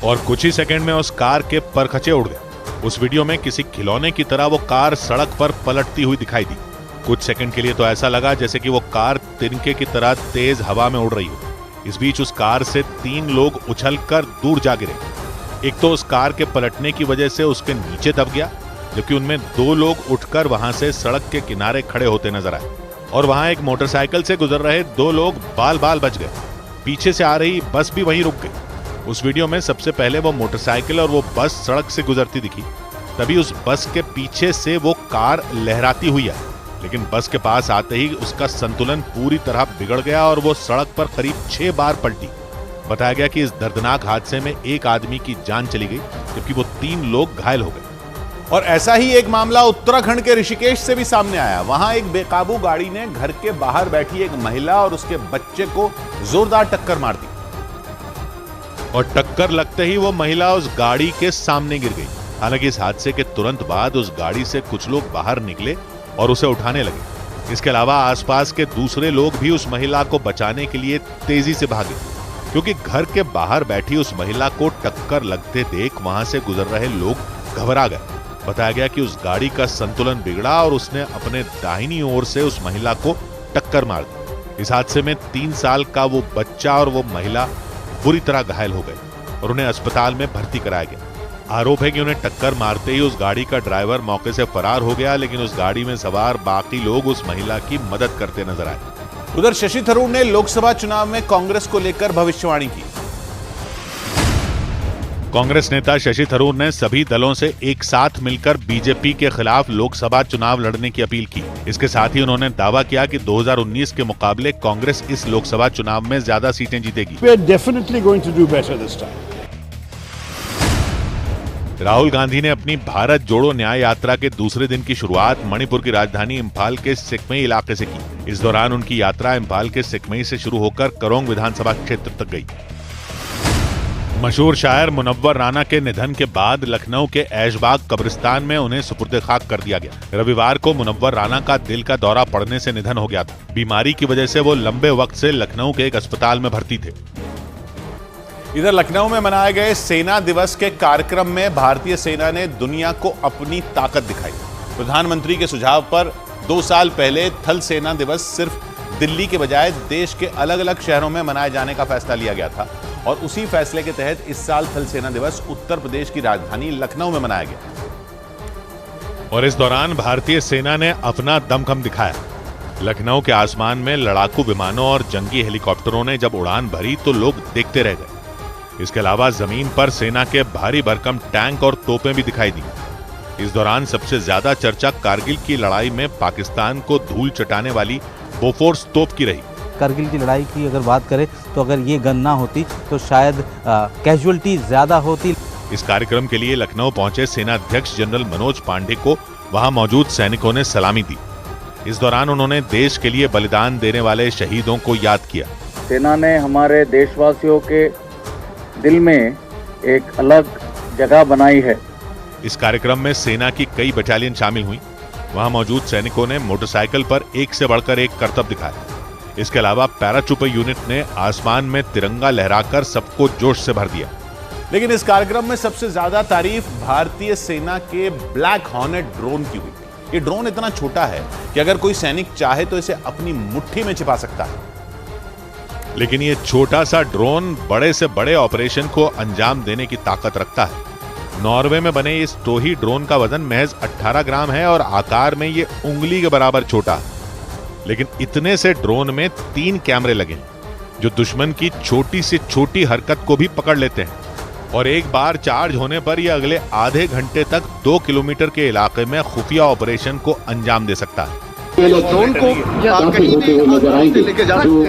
और कुछ ही सेकंड में उस कार के परखचे उड़ गए। उस वीडियो में किसी खिलौने की तरह वो कार सड़क पर पलटती हुई दिखाई दी। कुछ सेकंड के लिए तो ऐसा लगा जैसे कि वो कार तिनके की तरह तेज हवा में उड़ रही हो। इस बीच उस कार से 3 लोग उछलकर दूर जा गिरे। एक तो उस कार के पलटने की वजह से उसके नीचे दब गया, जबकि उनमें 2 लोग उठकर वहां से सड़क के किनारे खड़े होते नजर आए। और वहां एक मोटरसाइकिल से गुजर रहे 2 लोग बाल बाल बच गए। पीछे से आ रही बस भी वहीं रुक गई। उस वीडियो में सबसे पहले वो मोटरसाइकिल और वो बस सड़क से गुजरती दिखी, तभी उस बस के पीछे से वो कार लहराती हुई आई, लेकिन बस के पास आते ही उसका संतुलन पूरी तरह बिगड़ गया और वो सड़क पर करीब 6 बार पलटी। बताया गया कि इस दर्दनाक हादसे में एक आदमी की जान चली गई, जबकि वो 3 लोग घायल हो गए। और ऐसा ही एक मामला उत्तराखंड के ऋषिकेश से भी सामने आया। वहां एक बेकाबू गाड़ी ने घर के बाहर बैठी एक महिला और उसके बच्चे को जोरदार टक्कर मार दी और टक्कर लगते ही वो महिला उस गाड़ी के सामने गिर गई। हालांकि इस हादसे के तुरंत बाद उस गाड़ी से कुछ लोग बाहर निकले और उसे उठाने लगे। इसके अलावा आसपास के दूसरे लोग भी उस महिला को बचाने के लिए तेजी से भागे, क्योंकि घर के बाहर बैठी उस महिला को टक्कर लगते देख वहां से गुजर रहे लोग घबरा गए। बताया गया कि उस गाड़ी का संतुलन बिगड़ा और उसने अपने दाहिनी ओर से उस महिला को टक्कर मार दी। इस हादसे में 3 साल का वो बच्चा और वो महिला बुरी तरह घायल हो गए और उन्हें अस्पताल में भर्ती कराया गया। आरोप है कि उन्हें टक्कर मारते ही उस गाड़ी का ड्राइवर मौके से फरार हो गया, लेकिन उस गाड़ी में सवार बाकी लोग उस महिला की मदद करते नजर आए। उधर शशि थरूर ने लोकसभा चुनाव में कांग्रेस को लेकर भविष्यवाणी की। कांग्रेस नेता शशि थरूर ने सभी दलों से एक साथ मिलकर बीजेपी के खिलाफ लोकसभा चुनाव लड़ने की अपील की। इसके साथ ही उन्होंने दावा किया कि 2019 के मुकाबले कांग्रेस इस लोकसभा चुनाव में ज्यादा सीटें जीतेगी। We are definitely going to do better this time. Rahul Gandhi ने अपनी भारत जोड़ो न्याय यात्रा के दूसरे दिन की शुरुआत मणिपुर की राजधानी इंफाल के सिकमई इलाके से की। इस दौरान उनकी यात्रा इंफाल के सिकमई से शुरू होकर करोंग विधानसभा क्षेत्र तक गई। मशहूर शायर मुनव्वर राना के निधन के बाद लखनऊ के ऐशबाग कब्रिस्तान में उन्हें सुपुर्द खाक कर दिया गया। रविवार को मुनव्वर राना का दिल का दौरा पड़ने से निधन हो गया था। बीमारी की वजह से वो लंबे वक्त से लखनऊ के एक अस्पताल में भर्ती थे। इधर लखनऊ में मनाए गए सेना दिवस के कार्यक्रम में भारतीय सेना ने दुनिया को अपनी ताकत दिखाई। प्रधानमंत्री के सुझाव पर 2 साल पहले थल सेना दिवस सिर्फ दिल्ली के बजाय देश के अलग अलग शहरों में मनाए जाने का फैसला लिया गया था और उसी फैसले के तहत इस साल थल सेना दिवस उत्तर प्रदेश की राजधानी लखनऊ में मनाया गया। और इस दौरान भारतीय सेना ने अपना दमखम दिखाया। लखनऊ के आसमान में लड़ाकू विमानों और जंगी हेलीकॉप्टरों ने जब उड़ान भरी तो लोग देखते रह गए। इसके अलावा जमीन पर सेना के भारी भरकम टैंक और तोपें भी दिखाई दी। इस दौरान सबसे ज्यादा चर्चा कारगिल की लड़ाई में पाकिस्तान को धूल चटाने वाली बोफोर्स तोप की रही। कारगिल की लड़ाई की अगर बात करें तो अगर ये गन ना होती तो शायद कैजुअलिटी ज्यादा होती। इस कार्यक्रम के लिए लखनऊ पहुंचे सेना अध्यक्ष जनरल मनोज पांडे को वहां मौजूद सैनिकों ने सलामी दी। इस दौरान उन्होंने देश के लिए बलिदान देने वाले शहीदों को याद किया। सेना ने हमारे देशवासियों के दिल में एक अलग जगह बनाई है। इस कार्यक्रम में सेना की कई बटालियन शामिल हुई। वहां मौजूद सैनिकों ने मोटरसाइकिल पर एक से बढ़कर एक करतब दिखाया। इसके अलावा पैराट्रूपर यूनिट ने आसमान में तिरंगा लहराकर सबको जोश से भर दिया। लेकिन इस कार्यक्रम में सबसे ज्यादा तारीफ भारतीय सेना के ब्लैक हॉर्नेट ड्रोन की हुई। ये ड्रोन इतना छोटा है कि अगर कोई सैनिक चाहे तो इसे अपनी मुट्ठी में छिपा सकता है। लेकिन ये छोटा सा ड्रोन बड़े से बड़े ऑपरेशन को अंजाम देने की ताकत रखता है। नॉर्वे में बने इस टोही ड्रोन का वजन महज 18 ग्राम है और आकार में ये उंगली के बराबर छोटा है। लेकिन इतने से ड्रोन में 3 कैमरे लगे हैं जो दुश्मन की छोटी से छोटी हरकत को भी पकड़ लेते हैं और एक बार चार्ज होने पर यह अगले आधे घंटे तक 2 किलोमीटर के इलाके में खुफिया ऑपरेशन को अंजाम दे सकता है। ड्रोन को कहीं भी नजर आएंगे लेके जा सकते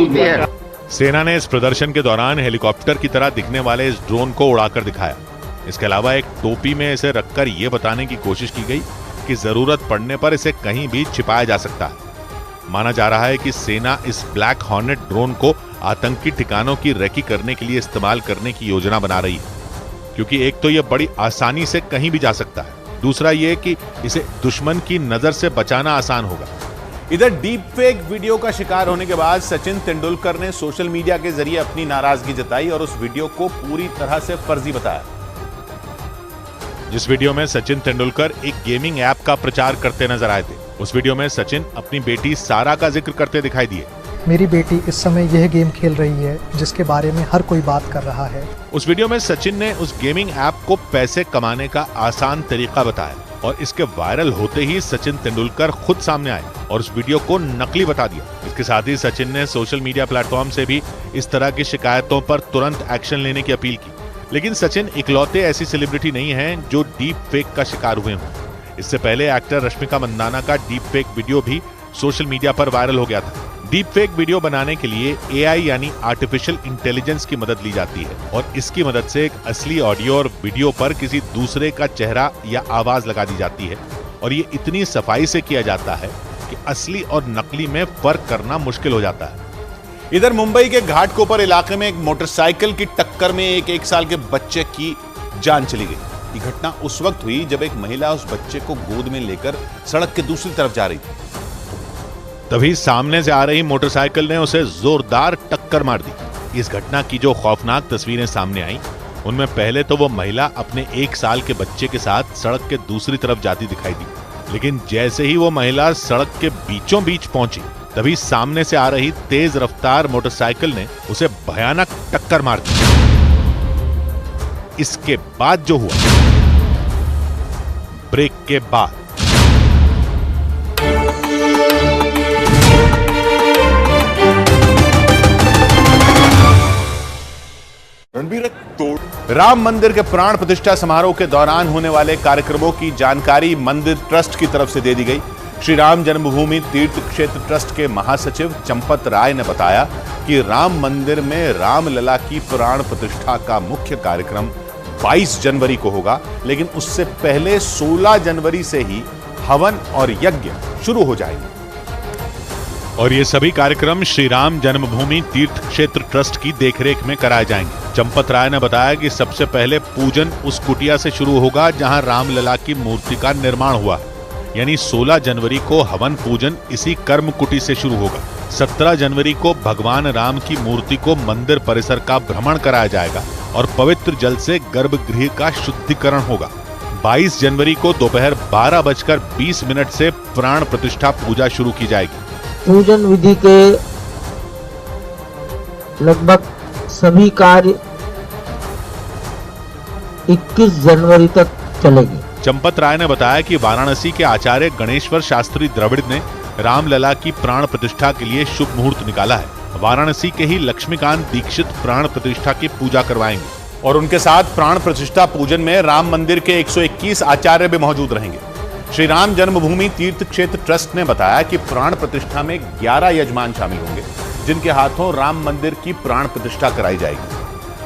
हैं। सेना ने इस प्रदर्शन के दौरान हेलीकॉप्टर की तरह दिखने वाले इस ड्रोन को उड़ाकर दिखाया। इसके अलावा एक टोपी में इसे रखकर यह बताने की कोशिश की गई कि जरूरत पड़ने पर इसे कहीं भी छिपाया जा सकता है। माना जा रहा है कि सेना इस ब्लैक हॉर्नेट ड्रोन को आतंकी ठिकानों की रेकी करने के लिए इस्तेमाल करने की योजना बना रही है, क्योंकि एक तो यह बड़ी आसानी से कहीं भी जा सकता है, दूसरा यह कि इसे दुश्मन की नजर से बचाना आसान होगा। इधर डीप फेक वीडियो का शिकार होने के बाद सचिन तेंदुलकर ने सोशल मीडिया के जरिए अपनी नाराजगी जताई और उस वीडियो को पूरी तरह से फर्जी बताया। जिस वीडियो में सचिन तेंदुलकर एक गेमिंग ऐप का प्रचार करते नजर आए थे, उस वीडियो में सचिन अपनी बेटी सारा का जिक्र करते दिखाई दिए। मेरी बेटी इस समय यह गेम खेल रही है जिसके बारे में हर कोई बात कर रहा है। उस वीडियो में सचिन ने उस गेमिंग ऐप को पैसे कमाने का आसान तरीका बताया और इसके वायरल होते ही सचिन तेंदुलकर खुद सामने आए और उस वीडियो को नकली बता दिया। इसके साथ ही सचिन ने सोशल मीडिया प्लेटफॉर्म से भी इस तरह की शिकायतों पर तुरंत एक्शन लेने की अपील की। लेकिन सचिन इकलौते ऐसी सेलिब्रिटी नहीं हैं जो डीप फेक का शिकार हुए हों। इससे पहले एक्टर रश्मिका मंदाना का डीप फेक वीडियो भी सोशल मीडिया पर वायरल हो गया था। डीप फेक वीडियो बनाने के लिए AI यानी आर्टिफिशियल इंटेलिजेंस की मदद ली जाती है और इसकी मदद से एक असली ऑडियो और वीडियो पर किसी दूसरे का चेहरा या आवाज लगा दी जाती है और ये इतनी सफाई से किया जाता है कि असली और नकली में फर्क करना मुश्किल हो जाता है। इधर मुंबई के घाटकोपर इलाके में एक मोटरसाइकिल की टक्कर में एक साल के बच्चे की जान चली गई। ये घटना उस वक्त हुई जब एक महिला उस बच्चे को गोद में लेकर सड़क के दूसरी तरफ जा रही थी। तभी सामने से आ रही मोटरसाइकिल ने उसे जोरदार टक्कर मार दी। इस घटना की जो खौफनाक तस्वीरें सामने आई, उनमें पहले तो वो महिला अपने 1 साल के बच्चे के साथ सड़क के दूसरी तरफ जाती दिखाई दी, लेकिन जैसे ही वो महिला सड़क के बीचों बीच पहुंची, तभी सामने से आ रही तेज रफ्तार मोटरसाइकिल ने उसे भयानक टक्कर मार दी। इसके बाद जो हुआ, ब्रेक के बाद राम मंदिर के प्राण प्रतिष्ठा समारोह के दौरान होने वाले कार्यक्रमों की जानकारी मंदिर ट्रस्ट की तरफ से दे दी गई। श्री राम जन्मभूमि तीर्थ क्षेत्र ट्रस्ट के महासचिव चंपत राय ने बताया कि राम मंदिर में रामलला की प्राण प्रतिष्ठा का मुख्य कार्यक्रम 22 जनवरी को होगा, लेकिन उससे पहले 16 जनवरी से ही हवन और यज्ञ शुरू हो जाएंगे। और ये सभी कार्यक्रम श्री राम जन्मभूमि तीर्थ क्षेत्र ट्रस्ट की देखरेख में कराए जाएंगे। चंपत राय ने बताया कि सबसे पहले पूजन उस कुटिया से शुरू होगा जहां रामलला की मूर्ति का निर्माण हुआ है, यानी 16 जनवरी को हवन पूजन इसी कर्म कुटी से शुरू होगा। 17 जनवरी को भगवान राम की मूर्ति को मंदिर परिसर का भ्रमण कराया जाएगा और पवित्र जल से गर्भगृह का शुद्धिकरण होगा। 22 जनवरी को दोपहर 12:20 से प्राण प्रतिष्ठा पूजा शुरू की जाएगी। पूजन विधि के लगभग सभी कार्य 21 जनवरी तक चलेगी। चंपत राय ने बताया कि वाराणसी के आचार्य गणेश्वर शास्त्री द्रविड़ ने रामलला की प्राण प्रतिष्ठा के लिए शुभ मुहूर्त निकाला है। वाराणसी के ही लक्ष्मीकांत दीक्षित प्राण प्रतिष्ठा की पूजा करवाएंगे और उनके साथ प्राण प्रतिष्ठा पूजन में राम मंदिर के 121 आचार्य भी मौजूद रहेंगे। श्री राम जन्मभूमि तीर्थ क्षेत्र ट्रस्ट ने बताया कि प्राण प्रतिष्ठा में 11 यजमान शामिल होंगे, जिनके हाथों राम मंदिर की प्राण प्रतिष्ठा कराई जाएगी।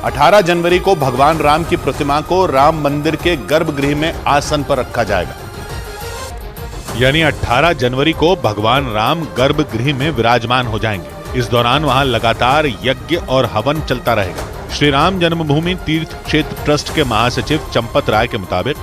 18 जनवरी को भगवान राम की प्रतिमा को राम मंदिर के गर्भगृह में आसन पर रखा जाएगा, यानी 18 जनवरी को भगवान राम गर्भगृह में विराजमान हो जाएंगे। इस दौरान वहां लगातार यज्ञ और हवन चलता रहेगा। श्री राम जन्मभूमि तीर्थ क्षेत्र ट्रस्ट के महासचिव चंपत राय के मुताबिक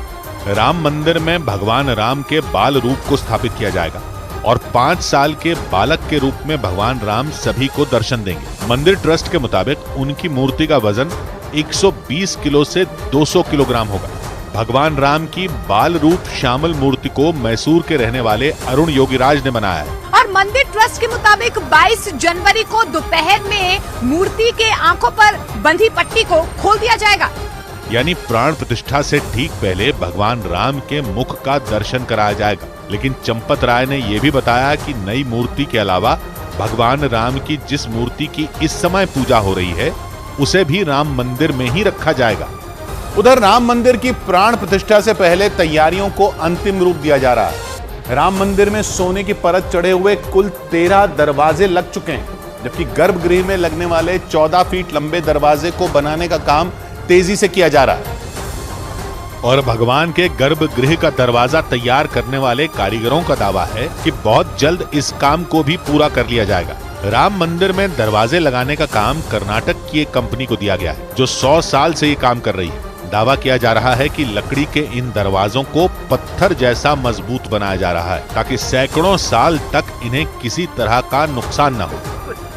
राम मंदिर में भगवान राम के बाल रूप को स्थापित किया जाएगा और 5 साल के बालक के रूप में भगवान राम सभी को दर्शन देंगे। मंदिर ट्रस्ट के मुताबिक उनकी मूर्ति का वजन 120 किलो से 200 किलोग्राम होगा। भगवान राम की बाल रूप श्यामल मूर्ति को मैसूर के रहने वाले अरुण योगीराज ने बनाया है। और मंदिर ट्रस्ट के मुताबिक 22 जनवरी को दोपहर में मूर्ति के आंखों पर बंधी पट्टी को खोल दिया जाएगा, यानी प्राण प्रतिष्ठा से ठीक पहले भगवान राम के मुख का दर्शन कराया जाएगा। लेकिन चंपत राय ने यह भी बताया कि नई मूर्ति के अलावा भगवान राम की जिस मूर्ति की इस समय पूजा हो रही है, उसे भी राम मंदिर में ही रखा जाएगा। उधर राम मंदिर की प्राण प्रतिष्ठा से पहले तैयारियों को अंतिम रूप दिया जा रहा है। राम मंदिर में सोने की परत चढ़े हुए कुल 13 दरवाजे लग चुके हैं, जबकि गर्भगृह में लगने वाले 14 फीट लंबे दरवाजे को बनाने का काम तेजी से किया जा रहा है। और भगवान के गर्भगृह का दरवाजा तैयार करने वाले कारीगरों का दावा है कि बहुत जल्द इस काम को भी पूरा कर लिया जाएगा। राम मंदिर में दरवाजे लगाने का काम कर्नाटक की एक कंपनी को दिया गया है, जो 100 साल से ये काम कर रही है। दावा किया जा रहा है कि लकड़ी के इन दरवाजों को पत्थर जैसा मजबूत बनाया जा रहा है, ताकि सैकड़ों साल तक इन्हें किसी तरह का नुकसान न हो।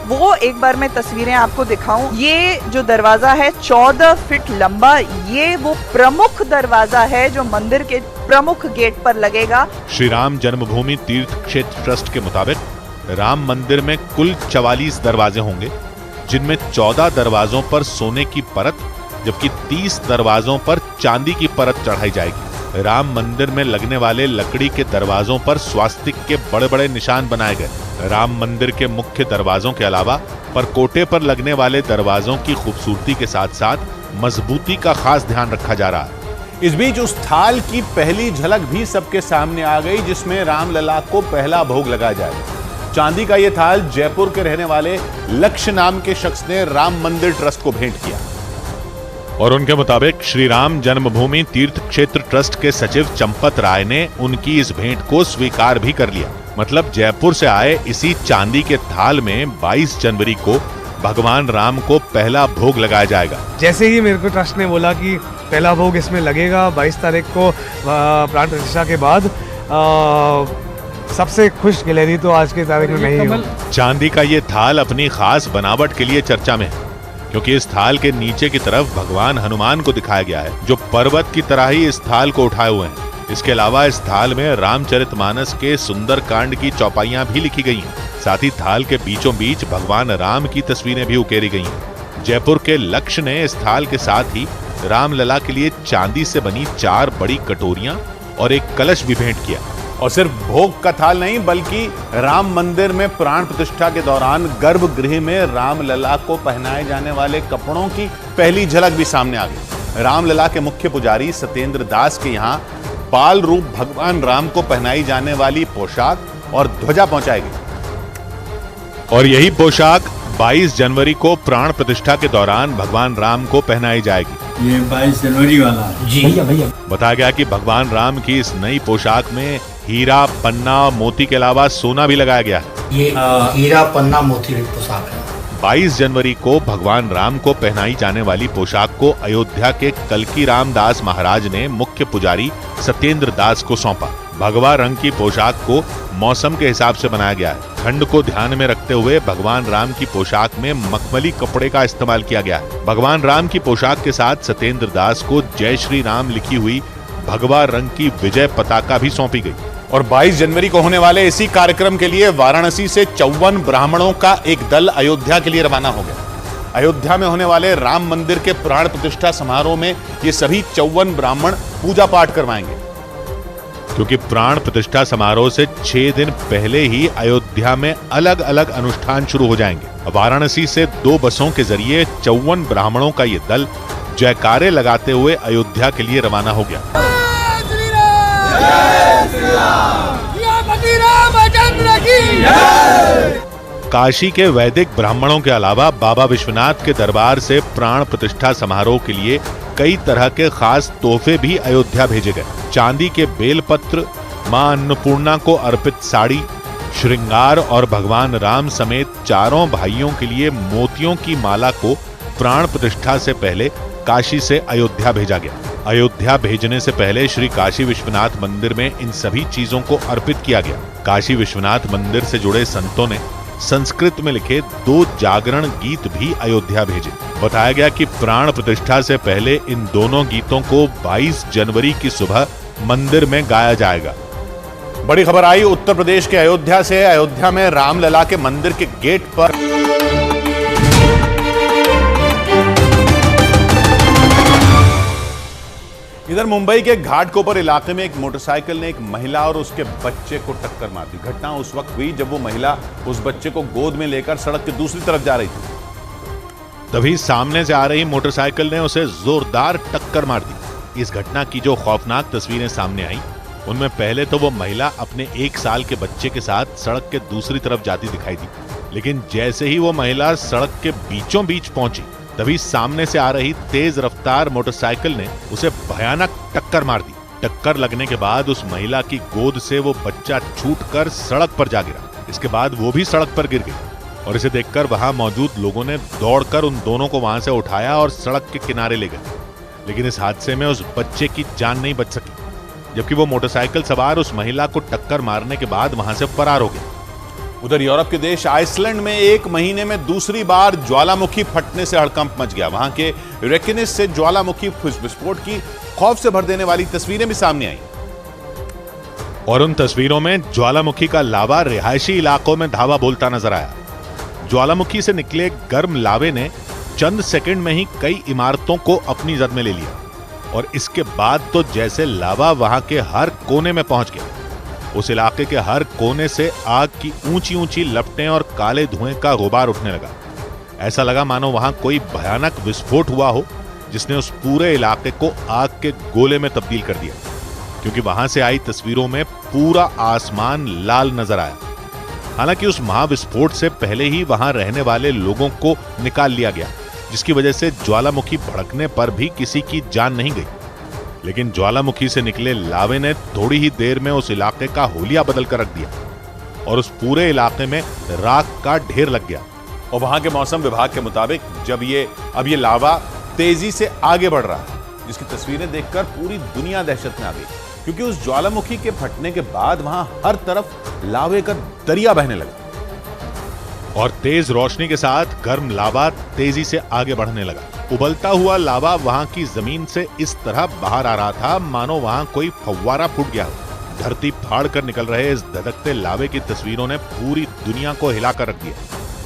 वो एक बार मैं तस्वीरें आपको दिखाऊं। ये जो दरवाजा है 14 फीट लंबा, ये वो प्रमुख दरवाजा है जो मंदिर के प्रमुख गेट पर लगेगा। श्री राम जन्मभूमि तीर्थ क्षेत्र ट्रस्ट के मुताबिक राम मंदिर में कुल 44 दरवाजे होंगे, जिनमें 14 दरवाजों पर सोने की परत, जबकि 30 दरवाजों पर चांदी की परत चढ़ाई जाएगी। राम मंदिर में लगने वाले लकड़ी के दरवाजों पर स्वास्तिक के बड़े बड़े निशान बनाए गए। राम मंदिर के मुख्य दरवाजों के अलावा परकोटे पर लगने वाले दरवाजों की खूबसूरती के साथ साथ मजबूती का खास ध्यान रखा जा रहा है। इस बीच उस थाल की पहली झलक भी सबके सामने आ गई, जिसमें रामलला को पहला भोग लगाया जाएगा। चांदी का यह थाल जयपुर के रहने वाले लक्ष्य नाम के शख्स ने राम मंदिर ट्रस्ट को भेंट किया और उनके मुताबिक श्री राम जन्मभूमि तीर्थ क्षेत्र ट्रस्ट के सचिव चंपत राय ने उनकी इस भेंट को स्वीकार भी कर लिया। मतलब जयपुर से आए इसी चांदी के थाल में 22 जनवरी को भगवान राम को पहला भोग लगाया जाएगा। जैसे ही मेरे को ट्रस्ट ने बोला कि पहला भोग इसमें लगेगा 22 तारीख को प्राण प्रतिष्ठा के बाद, सबसे खुश गिलहरी तो आज की तारीख में नहीं हूँ। चांदी का ये थाल अपनी खास बनावट के लिए चर्चा में है, क्योंकि इस थाल के नीचे की तरफ भगवान हनुमान को दिखाया गया है, जो पर्वत की तरह ही इस थाल को उठाए हुए हैं। इसके अलावा इस थाल में रामचरितमानस के सुंदर कांड की चौपाइयां भी लिखी गई हैं। साथ ही थाल के बीचों बीच भगवान राम की तस्वीरें भी उकेरी गई हैं। जयपुर के लक्ष्य ने इस थाल के साथ ही रामलला के लिए चांदी से बनी 4 बड़ी कटोरियां और एक कलश भी भेंट किया। और सिर्फ भोग का थाल नहीं, बल्कि राम मंदिर में प्राण प्रतिष्ठा के दौरान गर्भगृह में रामलला को पहनाए जाने वाले कपड़ों की पहली झलक भी सामने आ गई। रामलला के मुख्य पुजारी सत्येंद्र दास के यहाँ बाल रूप भगवान राम को पहनाई जाने वाली पोशाक और ध्वजा पहुंचाई गई। और यही पोशाक 22 जनवरी को प्राण प्रतिष्ठा के दौरान भगवान राम को पहनाई जाएगी। ये 22 जनवरी वाला जी भैया। बताया गया कि भगवान राम की इस नई पोशाक में हीरा, पन्ना, मोती के अलावा सोना भी लगाया गया है। ये हीरा, पन्ना, मोती पोशाक है। 22 जनवरी को भगवान राम को पहनाई जाने वाली पोशाक को अयोध्या के कल्की रामदास महाराज ने मुख्य पुजारी सत्येंद्र दास को सौंपा। भगवा रंग की पोशाक को मौसम के हिसाब से बनाया गया है। ठंड को ध्यान में रखते हुए भगवान राम की पोशाक में मखमली कपड़े का इस्तेमाल किया गया है। भगवान राम की पोशाक के साथ सत्येंद्र दास को जय श्री राम लिखी हुई भगवा रंग की विजय पताका भी सौंपी गई। और 22 जनवरी को होने वाले इसी कार्यक्रम के लिए वाराणसी से 54 ब्राह्मणों का एक दल अयोध्या के लिए रवाना हो गया। अयोध्या में होने वाले राम मंदिर के प्राण प्रतिष्ठा समारोह में ये सभी 54 ब्राह्मण पूजा पाठ करवाएंगे। क्योंकि प्राण प्रतिष्ठा समारोह से 6 दिन पहले ही अयोध्या में अलग अलग अनुष्ठान शुरू हो जाएंगे। वाराणसी से 2 बसों के जरिए 54 ब्राह्मणों का ये दल जयकारे लगाते हुए अयोध्या के लिए रवाना हो गया। काशी के वैदिक ब्राह्मणों के अलावा बाबा विश्वनाथ के दरबार से प्राण प्रतिष्ठा समारोह के लिए कई तरह के खास तोहफे भी अयोध्या भेजे गए। चांदी के बेलपत्र, मां अन्नपूर्णा को अर्पित साड़ी, श्रृंगार और भगवान राम समेत चारों भाइयों के लिए मोतियों की माला को प्राण प्रतिष्ठा से पहले काशी से अयोध्या भेजा गया। अयोध्या भेजने से पहले श्री काशी विश्वनाथ मंदिर में इन सभी चीजों को अर्पित किया गया। काशी विश्वनाथ मंदिर से जुड़े संतों ने संस्कृत में लिखे 2 जागरण गीत भी अयोध्या भेजे। बताया गया कि प्राण प्रतिष्ठा से पहले इन दोनों गीतों को 22 जनवरी की सुबह मंदिर में गाया जाएगा। बड़ी खबर आई उत्तर प्रदेश के अयोध्या से। अयोध्या में रामलला के मंदिर के गेट पर इधर मुंबई के घाटकोपर इलाके में एक मोटरसाइकिल ने एक महिला और उसके बच्चे को टक्कर मार दी। घटना उस वक्त हुई जब वो महिला उस बच्चे को गोद में लेकर सड़क की दूसरी तरफ जा रही थी। तभी सामने से आ रही मोटरसाइकिल ने उसे जोरदार टक्कर मार दी। इस घटना की जो खौफनाक तस्वीरें सामने आई, उनमें पहले तो वो महिला अपने 1 साल के बच्चे के साथ सड़क के दूसरी तरफ जाती दिखाई दी, लेकिन जैसे ही वो महिला सड़क के बीचों बीच पहुंची, तभी सामने से आ रही तेज रफ्तार मोटरसाइकिल ने उसे भयानक टक्कर मार दी। टक्कर लगने के बाद उस महिला की गोद से वो बच्चा छूटकर सड़क पर जा गिरा। इसके बाद वो भी सड़क पर गिर गई और इसे देखकर वहां मौजूद लोगों ने दौड़कर उन दोनों को वहां से उठाया और सड़क के किनारे ले गए। लेकिन इस हादसे में उस बच्चे की जान नहीं बच सकी, जबकि वो मोटरसाइकिल सवार उस महिला को टक्कर मारने के बाद वहां से फरार हो गया। उधर यूरोप के देश आइसलैंड में 1 महीने में दूसरी बार ज्वालामुखी फटने से हड़कंप मच गया। वहां के रेकिनिस से ज्वालामुखी विस्फोट की खौफ से भर देने वाली तस्वीरें भी सामने आई। और उन तस्वीरों में ज्वालामुखी का लावा रिहायशी इलाकों में धावा बोलता नजर आया। ज्वालामुखी से निकले गर्म लावे ने चंद सेकंड में ही कई इमारतों को अपनी जद में ले लिया और इसके बाद तो जैसे लावा वहां के हर कोने में पहुंच गया। उस इलाके के हर कोने से आग की ऊंची ऊंची लपटें और काले धुएं का गुबार उठने लगा। ऐसा लगा मानो वहां कोई भयानक विस्फोट हुआ हो जिसने उस पूरे इलाके को आग के गोले में तब्दील कर दिया, क्योंकि वहां से आई तस्वीरों में पूरा आसमान लाल नजर आया। हालांकि उस महाविस्फोट से पहले ही वहां रहने वाले लोगों को निकाल लिया गया, जिसकी वजह से ज्वालामुखी भड़कने पर भी किसी की जान नहीं गई। लेकिन ज्वालामुखी से निकले लावे ने थोड़ी ही देर में उस इलाके का होलिया बदल कर रख दिया। और उस पूरे इलाके में राख का ढेर लग गया। और वहां के मौसम विभाग के मुताबिक अब ये लावा तेजी से आगे बढ़ रहा है, जिसकी तस्वीरें देखकर पूरी दुनिया दहशत में आ गई, क्योंकि उस ज्वालामुखी के फटने के बाद वहां हर तरफ लावे का दरिया बहने लगा और तेज रोशनी के साथ गर्म लावा तेजी से आगे बढ़ने लगा। उबलता हुआ लावा वहां की जमीन से इस तरह बाहर आ रहा था मानो वहां कोई फव्वारा फूट गया हो। धरती फाड़ कर निकल रहे इस धधकते लावे की तस्वीरों ने पूरी दुनिया को हिलाकर रख दिया,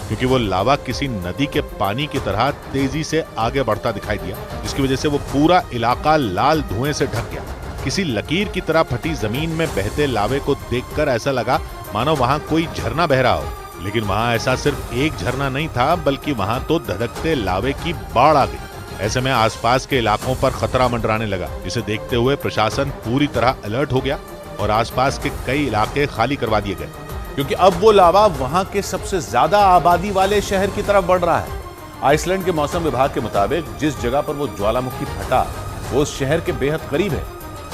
क्योंकि वो लावा किसी नदी के पानी की तरह तेजी से आगे बढ़ता दिखाई दिया, जिसकी वजह से वो पूरा इलाका लाल धुएं से ढक गया। किसी लकीर की तरह फटी जमीन में बहते लावे को देखकर ऐसा लगा मानो वहां कोई झरना बह रहा हो, लेकिन वहां ऐसा सिर्फ एक झरना नहीं था, बल्कि वहां तो धधकते लावे की बाढ़ आ गई। ऐसे में आसपास के इलाकों पर खतरा मंडराने लगा, जिसे देखते हुए प्रशासन पूरी तरह अलर्ट हो गया और आसपास के कई इलाके खाली करवा दिए गए, क्योंकि अब वो लावा वहां के सबसे ज्यादा आबादी वाले शहर की तरफ बढ़ रहा है। आइसलैंड के मौसम विभाग के मुताबिक जिस जगह पर वो ज्वालामुखी फटा वो उस शहर के बेहद करीब है,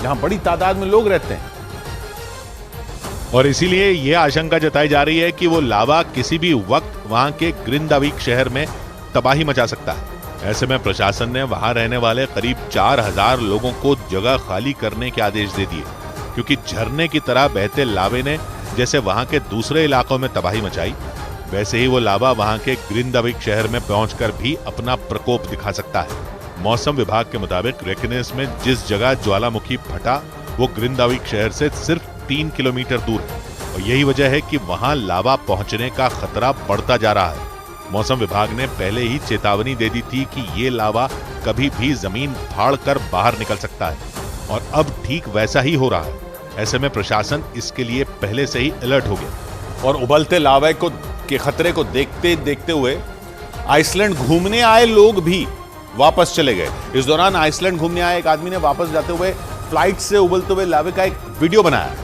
जहां बड़ी तादाद में लोग रहते हैं। और इसीलिए यह आशंका जताई जा रही है कि वो लावा किसी भी वक्त वहां के ग्रिंदाविक शहर में तबाही मचा सकता है। ऐसे में प्रशासन ने वहां रहने वाले करीब 4000 लोगों को जगह खाली करने के आदेश दे दिए, क्योंकि झरने की तरह बहते लावे ने जैसे वहां के दूसरे इलाकों में तबाही मचाई, वैसे ही वो लावा वहां के ग्रिंदाविक शहर में पहुंचकर भी अपना प्रकोप दिखा सकता है। मौसम विभाग के मुताबिक रेकिनेस में जिस जगह ज्वालामुखी फटा वो ग्रिंदाविक शहर से सिर्फ 3 किलोमीटर दूर है, और यही वजह है कि वहां लावा पहुंचने का खतरा बढ़ता जा रहा है। मौसम विभाग ने पहले ही चेतावनी दे दी थी कि ये लावा कभी भी जमीन फाड़कर बाहर निकल सकता है, और अब ठीक वैसा ही हो रहा है। ऐसे में प्रशासन इसके लिए पहले से ही अलर्ट हो गया। और उबलते लावे के खतरे को देखते देखते हुए आइसलैंड घूमने आए लोग भी वापस चले गए। इस दौरान आइसलैंड घूमने आए एक आदमी ने वापस जाते हुए फ्लाइट से उबलते हुए लावे का एक वीडियो बनाया,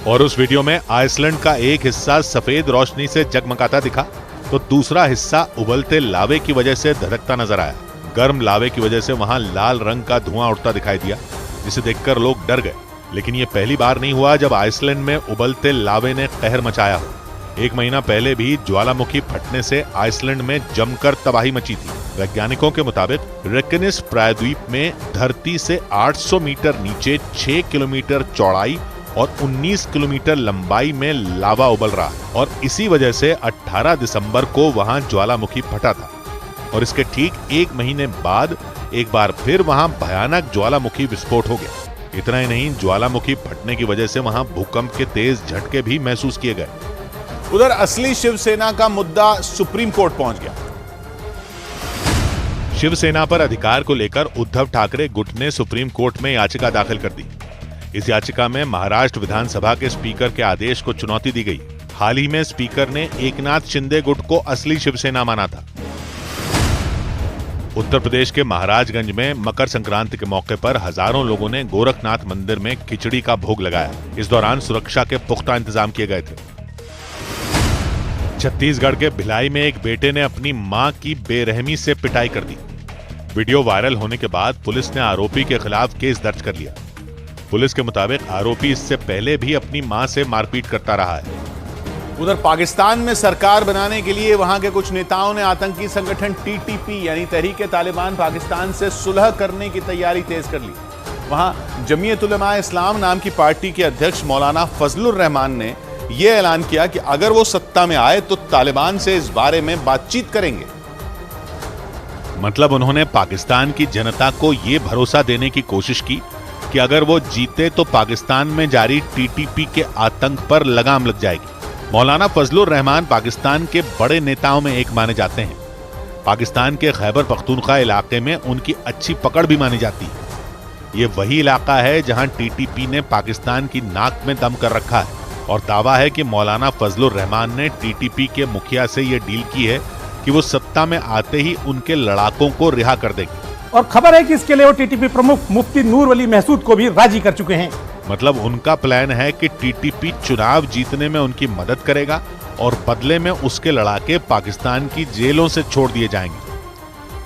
और उस वीडियो में आइसलैंड का एक हिस्सा सफेद रोशनी से जगमगाता दिखा, तो दूसरा हिस्सा उबलते लावे की वजह से धधकता नजर आया। गर्म लावे की वजह से वहां लाल रंग का धुआं उड़ता दिखाई दिया, जिसे देखकर लोग डर गए। लेकिन ये पहली बार नहीं हुआ जब आइसलैंड में उबलते लावे ने कहर मचाया हो। 1 महीना पहले भी ज्वालामुखी फटने से आइसलैंड में जमकर तबाही मची थी। वैज्ञानिकों के मुताबिक रेकिनेस प्रायद्वीप में धरती से 800 मीटर नीचे 6 किलोमीटर चौड़ाई और 19 किलोमीटर लंबाई में लावा उबल रहा है, और इसी वजह से 18 दिसंबर को वहां ज्वालामुखी फटा था। और इसके ठीक 1 महीने बाद एक बार फिर वहां भयानक ज्वालामुखी विस्फोट हो गया। इतना ही नहीं, ज्वालामुखी फटने की वजह से वहां भूकंप के तेज झटके भी महसूस किए गए। उधर असली शिवसेना का मुद्दा सुप्रीम कोर्ट पहुंच गया। शिवसेना पर अधिकार को लेकर उद्धव ठाकरे गुट ने सुप्रीम कोर्ट में याचिका दाखिल कर दी। इस याचिका में महाराष्ट्र विधानसभा के स्पीकर के आदेश को चुनौती दी गई। हाल ही में स्पीकर ने एकनाथ शिंदे गुट को असली शिवसेना माना था। उत्तर प्रदेश के महाराजगंज में मकर संक्रांति के मौके पर हजारों लोगों ने गोरखनाथ मंदिर में खिचड़ी का भोग लगाया। इस दौरान सुरक्षा के पुख्ता इंतजाम किए गए थे। छत्तीसगढ़ के भिलाई में एक बेटे ने अपनी मां की बेरहमी से पिटाई कर दी। वीडियो वायरल होने के बाद पुलिस ने आरोपी के खिलाफ केस दर्ज कर लिया। पुलिस के मुताबिक आरोपी इससे पहले भी अपनी मां से मारपीट करता रहा है। उधर पाकिस्तान में सरकार बनाने के लिए वहां के कुछ नेताओं ने आतंकी संगठन टीटीपी यानी तहरीक तालिबान पाकिस्तान से सुलह करने की तैयारी तेज कर ली। वहां जमीयत उलमा इस्लाम नाम की पार्टी के अध्यक्ष मौलाना फजलुर रहमान ने यह ऐलान किया कि अगर वो सत्ता में आए तो तालिबान से इस बारे में बातचीत करेंगे। मतलब उन्होंने पाकिस्तान की जनता को यह भरोसा देने की कोशिश की कि अगर वो जीते तो पाकिस्तान में जारी टीटीपी के आतंक पर लगाम लग जाएगी। मौलाना फजलुर रहमान पाकिस्तान के बड़े नेताओं में एक माने जाते हैं। पाकिस्तान के खैबर पख्तूनख्वा इलाके में उनकी अच्छी पकड़ भी मानी जाती है। ये वही इलाका है जहां टीटीपी ने पाकिस्तान की नाक में दम कर रखा है, और दावा है कि मौलाना फजलुर रहमान ने टीटीपी के मुखिया से यह डील की है कि वो सत्ता में आते ही उनके लड़ाकों को रिहा कर देंगे। और खबर है कि इसके लिए वो टीटीपी प्रमुख मुफ्ती नूर वली महसूद को भी राजी कर चुके हैं। मतलब उनका प्लान है कि टीटीपी चुनाव जीतने में उनकी मदद करेगा और बदले में उसके लड़ाके पाकिस्तान की जेलों से छोड़ दिए जाएंगे।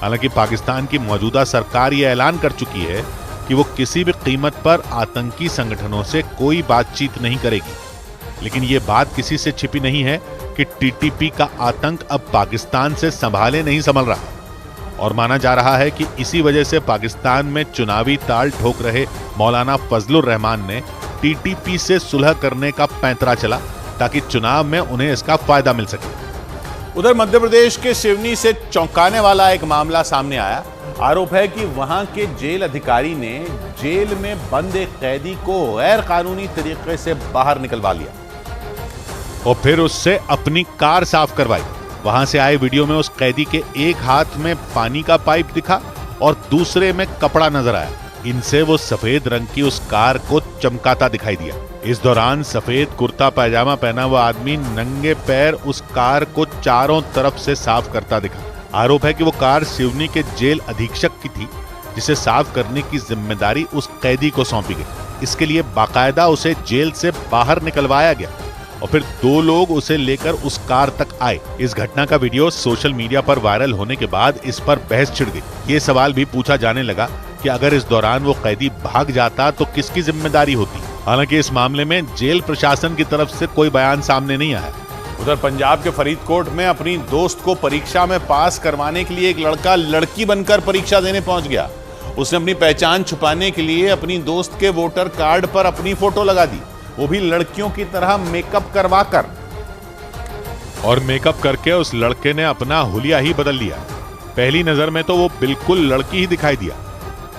हालांकि पाकिस्तान की मौजूदा सरकार यह ऐलान कर चुकी है कि वो किसी भी कीमत पर आतंकी संगठनों से कोई बातचीत नहीं करेगी। लेकिन ये बात किसी से छिपी नहीं है कि टीटीपी का आतंक अब पाकिस्तान से संभाले नहीं संभल रहा और माना जा रहा है कि इसी वजह से पाकिस्तान में चुनावी ताल ठोक रहे मौलाना फजलुर रहमान ने टीटीपी से सुलह करने का पैंतरा चला ताकि चुनाव में उन्हें इसका फायदा मिल सके। उधर मध्य प्रदेश के सिवनी से चौंकाने वाला एक मामला सामने आया। आरोप है कि वहां के जेल अधिकारी ने जेल में बंद एक कैदी को गैर कानूनी तरीके से बाहर निकलवा लिया और फिर उससे अपनी कार साफ करवाई। वहां से आए वीडियो में उस कैदी के एक हाथ में पानी का पाइप दिखा और दूसरे में कपड़ा नजर आया। इनसे वो सफेद रंग की उस कार को चमकाता दिखाई दिया। इस दौरान सफेद कुर्ता पैजामा पहना हुआ आदमी नंगे पैर उस कार को चारों तरफ से साफ करता दिखा। आरोप है कि वो कार सिवनी के जेल अधीक्षक की थी, जिसे साफ करने की जिम्मेदारी उस कैदी को सौंपी गई। इसके लिए बाकायदा उसे जेल से बाहर निकलवाया गया और फिर 2 लोग उसे लेकर उस कार तक आए। इस घटना का वीडियो सोशल मीडिया पर वायरल होने के बाद इस पर बहस छिड़ गई। ये सवाल भी पूछा जाने लगा कि अगर इस दौरान वो कैदी भाग जाता तो किसकी जिम्मेदारी होती। हालांकि इस मामले में जेल प्रशासन की तरफ से कोई बयान सामने नहीं आया। उधर पंजाब के फरीदकोट में अपनी दोस्त को परीक्षा में पास करवाने के लिए एक लड़का लड़की बनकर परीक्षा देने पहुंच गया। उसने अपनी पहचान छुपाने के लिए अपनी दोस्त के वोटर कार्ड पर अपनी फोटो लगा दी, वो भी लड़कियों की तरह मेकअप करवाकर। और मेकअप करके उस लड़के ने अपना हुलिया ही बदल लिया। पहली नजर में तो वो बिल्कुल लड़की ही दिखाई दिया।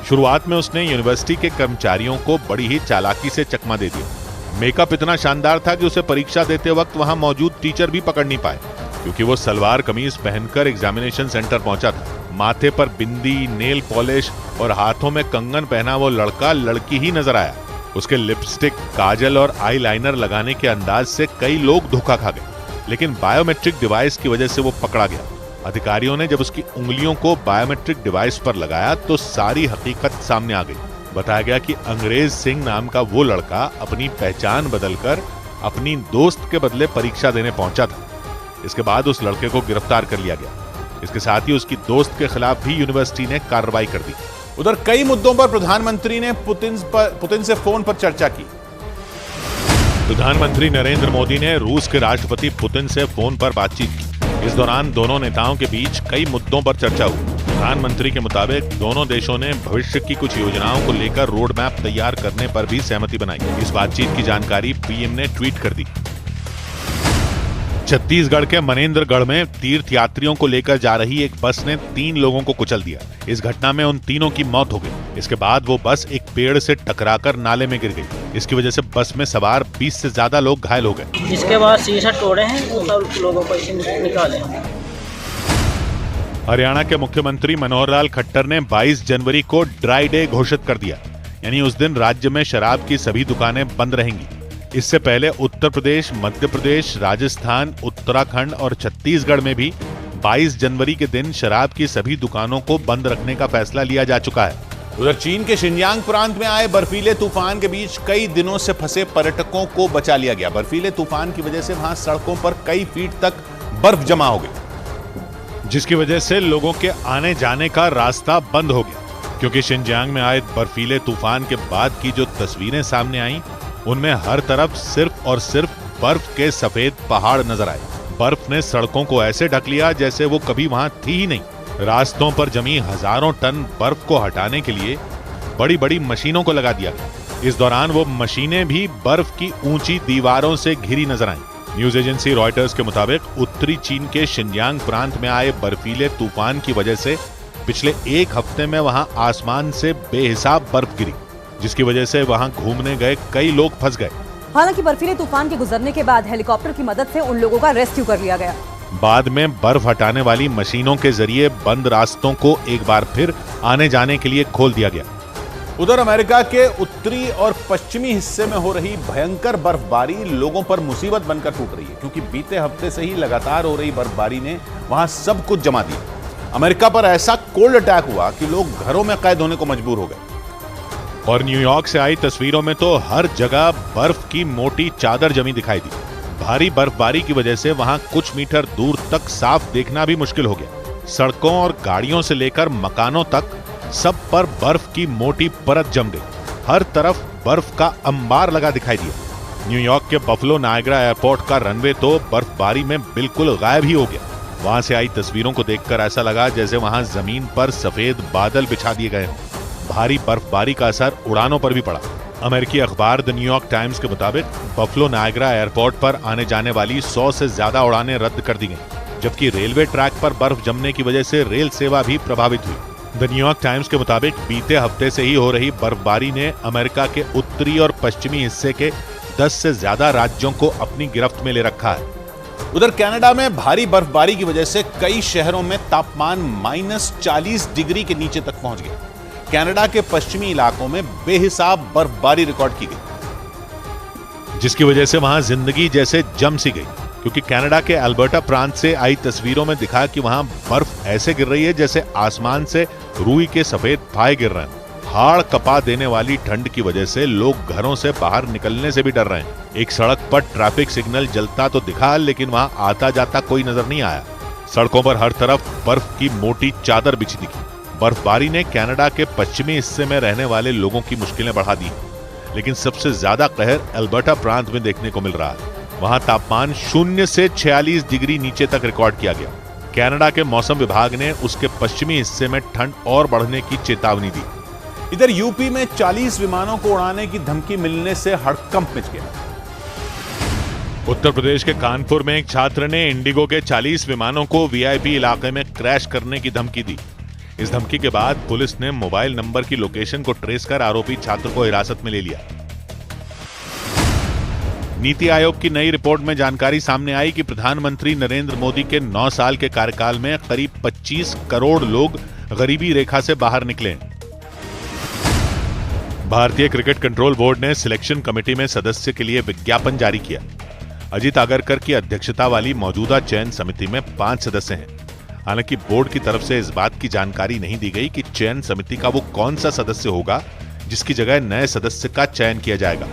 शुरुआत में उसने यूनिवर्सिटी के कर्मचारियों को बड़ी ही चालाकी से चकमा दे दिया। मेकअप इतना शानदार था कि उसे परीक्षा देते वक्त वहां मौजूद टीचर भी पकड़ नहीं पाए, क्योंकि वो सलवार कमीज पहनकर एग्जामिनेशन सेंटर पहुंचा था। माथे पर बिंदी, नेल पॉलिश और हाथों में कंगन पहना वो लड़का लड़की ही नजर आया। उसके लिपस्टिक, काजल और आईलाइनर लगाने के अंदाज से कई लोग धोखा खा गए, लेकिन बायोमेट्रिक डिवाइस की वजह से वो पकड़ा गया। अधिकारियों ने जब उसकी उंगलियों को बायोमेट्रिक डिवाइस पर लगाया तो सारी हकीकत सामने आ गई। बताया गया कि अंग्रेज सिंह नाम का वो लड़का अपनी पहचान बदलकर अपनी दोस्त के बदले परीक्षा देने पहुंचा था। इसके बाद उस लड़के को गिरफ्तार कर लिया गया। इसके साथ ही उसकी दोस्त के खिलाफ भी यूनिवर्सिटी ने कार्रवाई कर दी। उधर कई मुद्दों पर प्रधानमंत्री ने पुतिन से फोन पर चर्चा की। प्रधानमंत्री नरेंद्र मोदी ने रूस के राष्ट्रपति पुतिन से फोन पर बातचीत की। इस दौरान दोनों नेताओं के बीच कई मुद्दों पर चर्चा हुई। प्रधानमंत्री के मुताबिक दोनों देशों ने भविष्य की कुछ योजनाओं को लेकर रोड मैप तैयार करने पर भी सहमति बनाई। इस बातचीत की जानकारी पीएम ने ट्वीट कर दी। छत्तीसगढ़ के मनेंद्रगढ़ में तीर्थ यात्रियों को लेकर जा रही एक बस ने 3 लोगों को कुचल दिया। इस घटना में उन तीनों की मौत हो गई। इसके बाद वो बस एक पेड़ से टकराकर नाले में गिर गई। इसकी वजह से बस में सवार 20 से ज्यादा लोग घायल हो गए। इसके बाद शीशा तोड़े हैं, वो सब लोगों को निकाले। हरियाणा के मुख्यमंत्री मनोहर लाल खट्टर ने 22 जनवरी को ड्राई डे घोषित कर दिया, यानी उस दिन राज्य में शराब की सभी दुकानें बंद रहेंगी। इससे पहले उत्तर प्रदेश, मध्य प्रदेश, राजस्थान, उत्तराखंड और छत्तीसगढ़ में भी 22 जनवरी के दिन शराब की सभी दुकानों को बंद रखने का फैसला लिया जा चुका है। उधर चीन के शिनयांग प्रांत में आए बर्फीले तूफान के बीच कई दिनों से फंसे पर्यटकों को बचा लिया गया। बर्फीले तूफान की वजह से वहां सड़कों पर कई फीट तक बर्फ जमा हो गई, जिसकी वजह से लोगों के आने जाने का रास्ता बंद हो गया। क्योंकि शिनयांग में आए बर्फीले तूफान के बाद की जो तस्वीरें सामने आई, उनमें हर तरफ सिर्फ और सिर्फ बर्फ के सफेद पहाड़ नजर आए। बर्फ ने सड़कों को ऐसे ढक लिया जैसे वो कभी वहां थी ही नहीं। रास्तों पर जमी हजारों टन बर्फ को हटाने के लिए बड़ी बड़ी मशीनों को लगा दिया गया। इस दौरान वो मशीनें भी बर्फ की ऊंची दीवारों से घिरी नजर आईं। न्यूज एजेंसी रॉयटर्स के मुताबिक उत्तरी चीन के शिनयांग प्रांत में आए बर्फीले तूफान की वजह से पिछले 1 हफ्ते में वहां आसमान से बेहिसाब बर्फ गिरी, जिसकी वजह से वहां घूमने गए कई लोग फंस गए। हालांकि बर्फीले तूफान के गुजरने के बाद हेलीकॉप्टर की मदद से उन लोगों का रेस्क्यू कर लिया गया। बाद में बर्फ हटाने वाली मशीनों के जरिए बंद रास्तों को एक बार फिर आने जाने के लिए खोल दिया गया। उधर अमेरिका के उत्तरी और पश्चिमी हिस्से में हो रही भयंकर बर्फबारी लोगों पर मुसीबत बनकर टूट रही है, क्योंकि बीते हफ्ते से ही लगातार हो रही बर्फबारी ने वहां सब कुछ जमा दिया। अमेरिका पर ऐसा कोल्ड अटैक हुआ कि लोग घरों में कैद होने को मजबूर हो गए। और न्यूयॉर्क से आई तस्वीरों में तो हर जगह बर्फ की मोटी चादर जमी दिखाई दी। भारी बर्फबारी की वजह से वहां कुछ मीटर दूर तक साफ देखना भी मुश्किल हो गया। सड़कों और गाड़ियों से लेकर मकानों तक सब पर बर्फ की मोटी परत जम गई। हर तरफ बर्फ का अंबार लगा दिखाई दिया। न्यूयॉर्क के बफलो नायग्रा एयरपोर्ट का रनवे तो बर्फबारी में बिल्कुल गायब ही हो गया। वहां से आई तस्वीरों को देखकर ऐसा लगा जैसे वहां जमीन पर सफेद बादल बिछा दिए गए हों। भारी बर्फबारी का असर उड़ानों पर भी पड़ा। अमेरिकी अखबार द न्यूयॉर्क टाइम्स के मुताबिक बफलो नायग्रा एयरपोर्ट पर आने जाने वाली 100 से ज्यादा उड़ानें रद्द कर दी गईं, जबकि रेलवे ट्रैक पर बर्फ जमने की वजह से रेल सेवा भी प्रभावित हुई। द न्यूयॉर्क टाइम्स के मुताबिक बीते हफ्ते से ही हो रही बर्फबारी ने अमेरिका के उत्तरी और पश्चिमी हिस्से के 10 से ज्यादा राज्यों को अपनी गिरफ्त में ले रखा है। उधर कनाडा में भारी बर्फबारी की वजह से कई शहरों में तापमान -40 डिग्री के नीचे तक पहुंच गया। कनाडा के पश्चिमी इलाकों में बेहिसाब बर्फबारी रिकॉर्ड की गई, जिसकी वजह से वहां जिंदगी जैसे जम सी गई, क्योंकि कनाडा के अल्बर्टा प्रांत से आई तस्वीरों में दिखा कि वहां बर्फ ऐसे गिर रही है जैसे आसमान से रूई के सफेद फाहे गिर रहे हैं। हाड़ कपा देने वाली ठंड की वजह से लोग घरों से बाहर निकलने से भी डर रहे हैं। एक सड़क पर ट्रैफिक सिग्नल जलता तो दिखा, लेकिन वहां आता जाता कोई नजर नहीं आया। सड़कों पर हर तरफ बर्फ की मोटी चादर बिछी दिखी। बर्फबारी ने कनाडा के पश्चिमी हिस्से में रहने वाले लोगों की मुश्किलें बढ़ा दी, लेकिन सबसे ज्यादा कहर अल्बर्टा प्रांत में देखने को मिल रहा है। वहां तापमान 0 से 46 डिग्री नीचे तक रिकॉर्ड किया गया। कनाडा के मौसम विभाग ने उसके पश्चिमी हिस्से में ठंड और बढ़ने की चेतावनी दी। इधर यूपी में 40 विमानों को उड़ाने की धमकी मिलने से हड़कंप मच गया। उत्तर प्रदेश के कानपुर में एक छात्र ने इंडिगो के 40 विमानों को वीआईपी इलाके में क्रैश करने की धमकी दी। इस धमकी के बाद पुलिस ने मोबाइल नंबर की लोकेशन को ट्रेस कर आरोपी छात्र को हिरासत में ले लिया। नीति आयोग की नई रिपोर्ट में जानकारी सामने आई कि प्रधानमंत्री नरेंद्र मोदी के 9 साल के कार्यकाल में करीब 25 करोड़ लोग गरीबी रेखा से बाहर निकले। भारतीय क्रिकेट कंट्रोल बोर्ड ने सिलेक्शन कमेटी में सदस्य के लिए विज्ञापन जारी किया। अजीत आगरकर की अध्यक्षता वाली मौजूदा चयन समिति में 5 सदस्य हैं। हालांकि बोर्ड की तरफ से इस बात की जानकारी नहीं दी गई कि चयन समिति का वो कौन सा सदस्य होगा जिसकी जगह नए सदस्य का चयन किया जाएगा।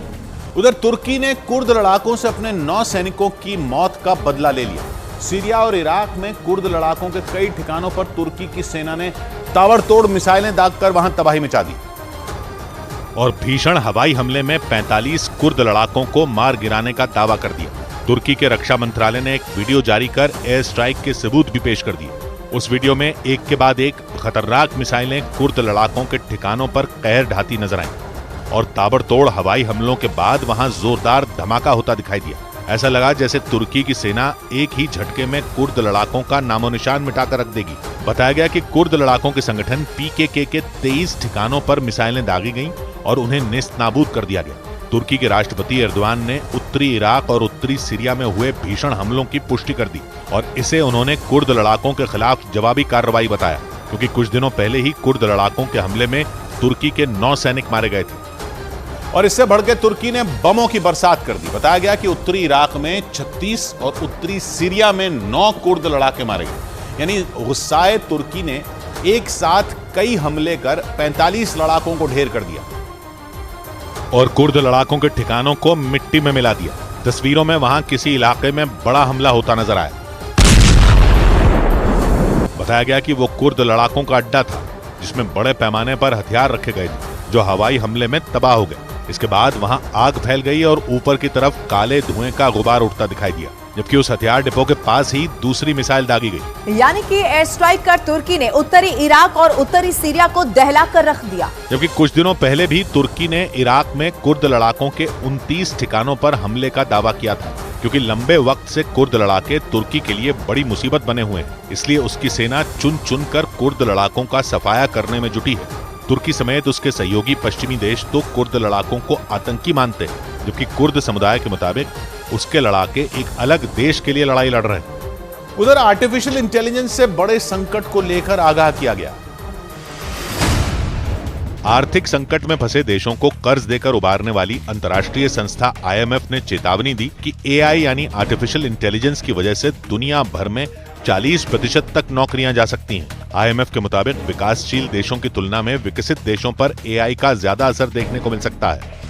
उधर तुर्की ने कुर्द लड़ाकों से अपने 9 सैनिकों की मौत का बदला ले लिया। सीरिया और इराक में कुर्द लड़ाकों के कई ठिकानों पर तुर्की की सेना ने ताबड़तोड़ मिसाइलें दागकर वहां तबाही मचा दी और भीषण हवाई हमले में 45 कुर्द लड़ाकों को मार गिराने का दावा कर दिया। तुर्की के रक्षा मंत्रालय ने एक वीडियो जारी कर एयर स्ट्राइक के सबूत भी पेश कर दिए। उस वीडियो में एक के बाद एक खतरनाक मिसाइलें कुर्द लड़ाकों के ठिकानों पर कहर ढाती नजर आईं और ताबड़तोड़ हवाई हमलों के बाद वहां जोरदार धमाका होता दिखाई दिया। ऐसा लगा जैसे तुर्की की सेना एक ही झटके में कुर्द लड़ाकों का नामो निशान मिटाकर रख देगी। बताया गया कि कुर्द लड़ाकों के संगठन पीकेके के 23 ठिकानों पर मिसाइलें दागी गईं और उन्हें नेस्तनाबूद कर दिया गया। तुर्की के राष्ट्रपति एर्दोआन ने उत्तरी इराक और उत्तरी सीरिया में हुए भीषण हमलों की पुष्टि कर दी और इसे उन्होंने कुर्द लड़ाकों के खिलाफ जवाबी कार्रवाई बताया, क्योंकि कुछ दिनों पहले ही कुर्द लड़ाकों के हमले में तुर्की के 9 सैनिक मारे गए थे और इससे बढ़कर तुर्की ने बमों की बरसात कर दी। बताया गया कि उत्तरी इराक में 36 और उत्तरी सीरिया में 9 कुर्द लड़ाके मारे गए। यानी गुस्साए तुर्की ने एक साथ कई हमले कर 45 लड़ाकों को ढेर कर दिया और कुर्द लड़ाकों के ठिकानों को मिट्टी में मिला दिया। तस्वीरों में वहां किसी इलाके में बड़ा हमला होता नजर आया। बताया गया कि वो कुर्द लड़ाकों का अड्डा था जिसमें बड़े पैमाने पर हथियार रखे गए थे जो हवाई हमले में तबाह हो गए। इसके बाद वहां आग फैल गई और ऊपर की तरफ काले धुएं का गुबार उठता दिखाई दिया, जबकि उस हथियार डिपो के पास ही दूसरी मिसाइल दागी गई। यानी कि एयर स्ट्राइक कर तुर्की ने उत्तरी इराक और उत्तरी सीरिया को दहला कर रख दिया। जबकि कुछ दिनों पहले भी तुर्की ने इराक में कुर्द लड़ाकों के 29 ठिकानों पर हमले का दावा किया था, क्योंकि लंबे वक्त से कुर्द लड़ाके तुर्की के लिए बड़ी मुसीबत बने हुए हैं। इसलिए उसकी सेना चुन चुन कर कुर्द लड़ाकों का सफाया करने में जुटी है। तुर्की समेत उसके सहयोगी पश्चिमी देश तो कुर्द लड़ाकों को आतंकी मानते हैं, जबकि कुर्द समुदाय के मुताबिक उसके लड़ाके एक अलग देश के लिए लड़ाई लड़ रहे हैं। उधर आर्टिफिशियल इंटेलिजेंस से बड़े संकट को लेकर आगाह किया गया। आर्थिक संकट में फंसे देशों को कर्ज देकर उबारने वाली अंतर्राष्ट्रीय संस्था IMF ने चेतावनी दी कि AI यानी आर्टिफिशियल इंटेलिजेंस की वजह से दुनिया भर में 40% तक नौकरियां जा सकती हैं। IMF के मुताबिक विकासशील देशों की तुलना में विकसित देशों पर AI का ज्यादा असर देखने को मिल सकता है।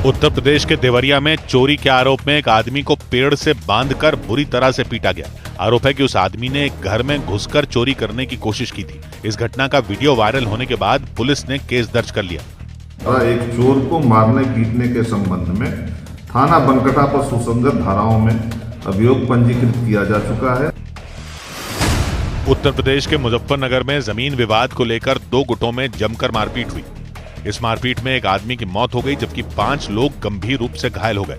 उत्तर प्रदेश के देवरिया में चोरी के आरोप में एक आदमी को पेड़ से बांधकर बुरी तरह से पीटा गया। आरोप है कि उस आदमी ने एक घर में घुसकर चोरी करने की कोशिश की थी। इस घटना का वीडियो वायरल होने के बाद पुलिस ने केस दर्ज कर लिया। एक चोर को मारने पीटने के संबंध में थाना बनकटा पर सुसंगत धाराओं में अभियोग पंजीकृत किया जा चुका है। उत्तर प्रदेश के मुजफ्फरनगर में जमीन विवाद को लेकर 2 गुटों में जमकर मारपीट हुई। इस मारपीट में एक आदमी की मौत हो गई जबकि 5 लोग गंभीर रूप से घायल हो गए।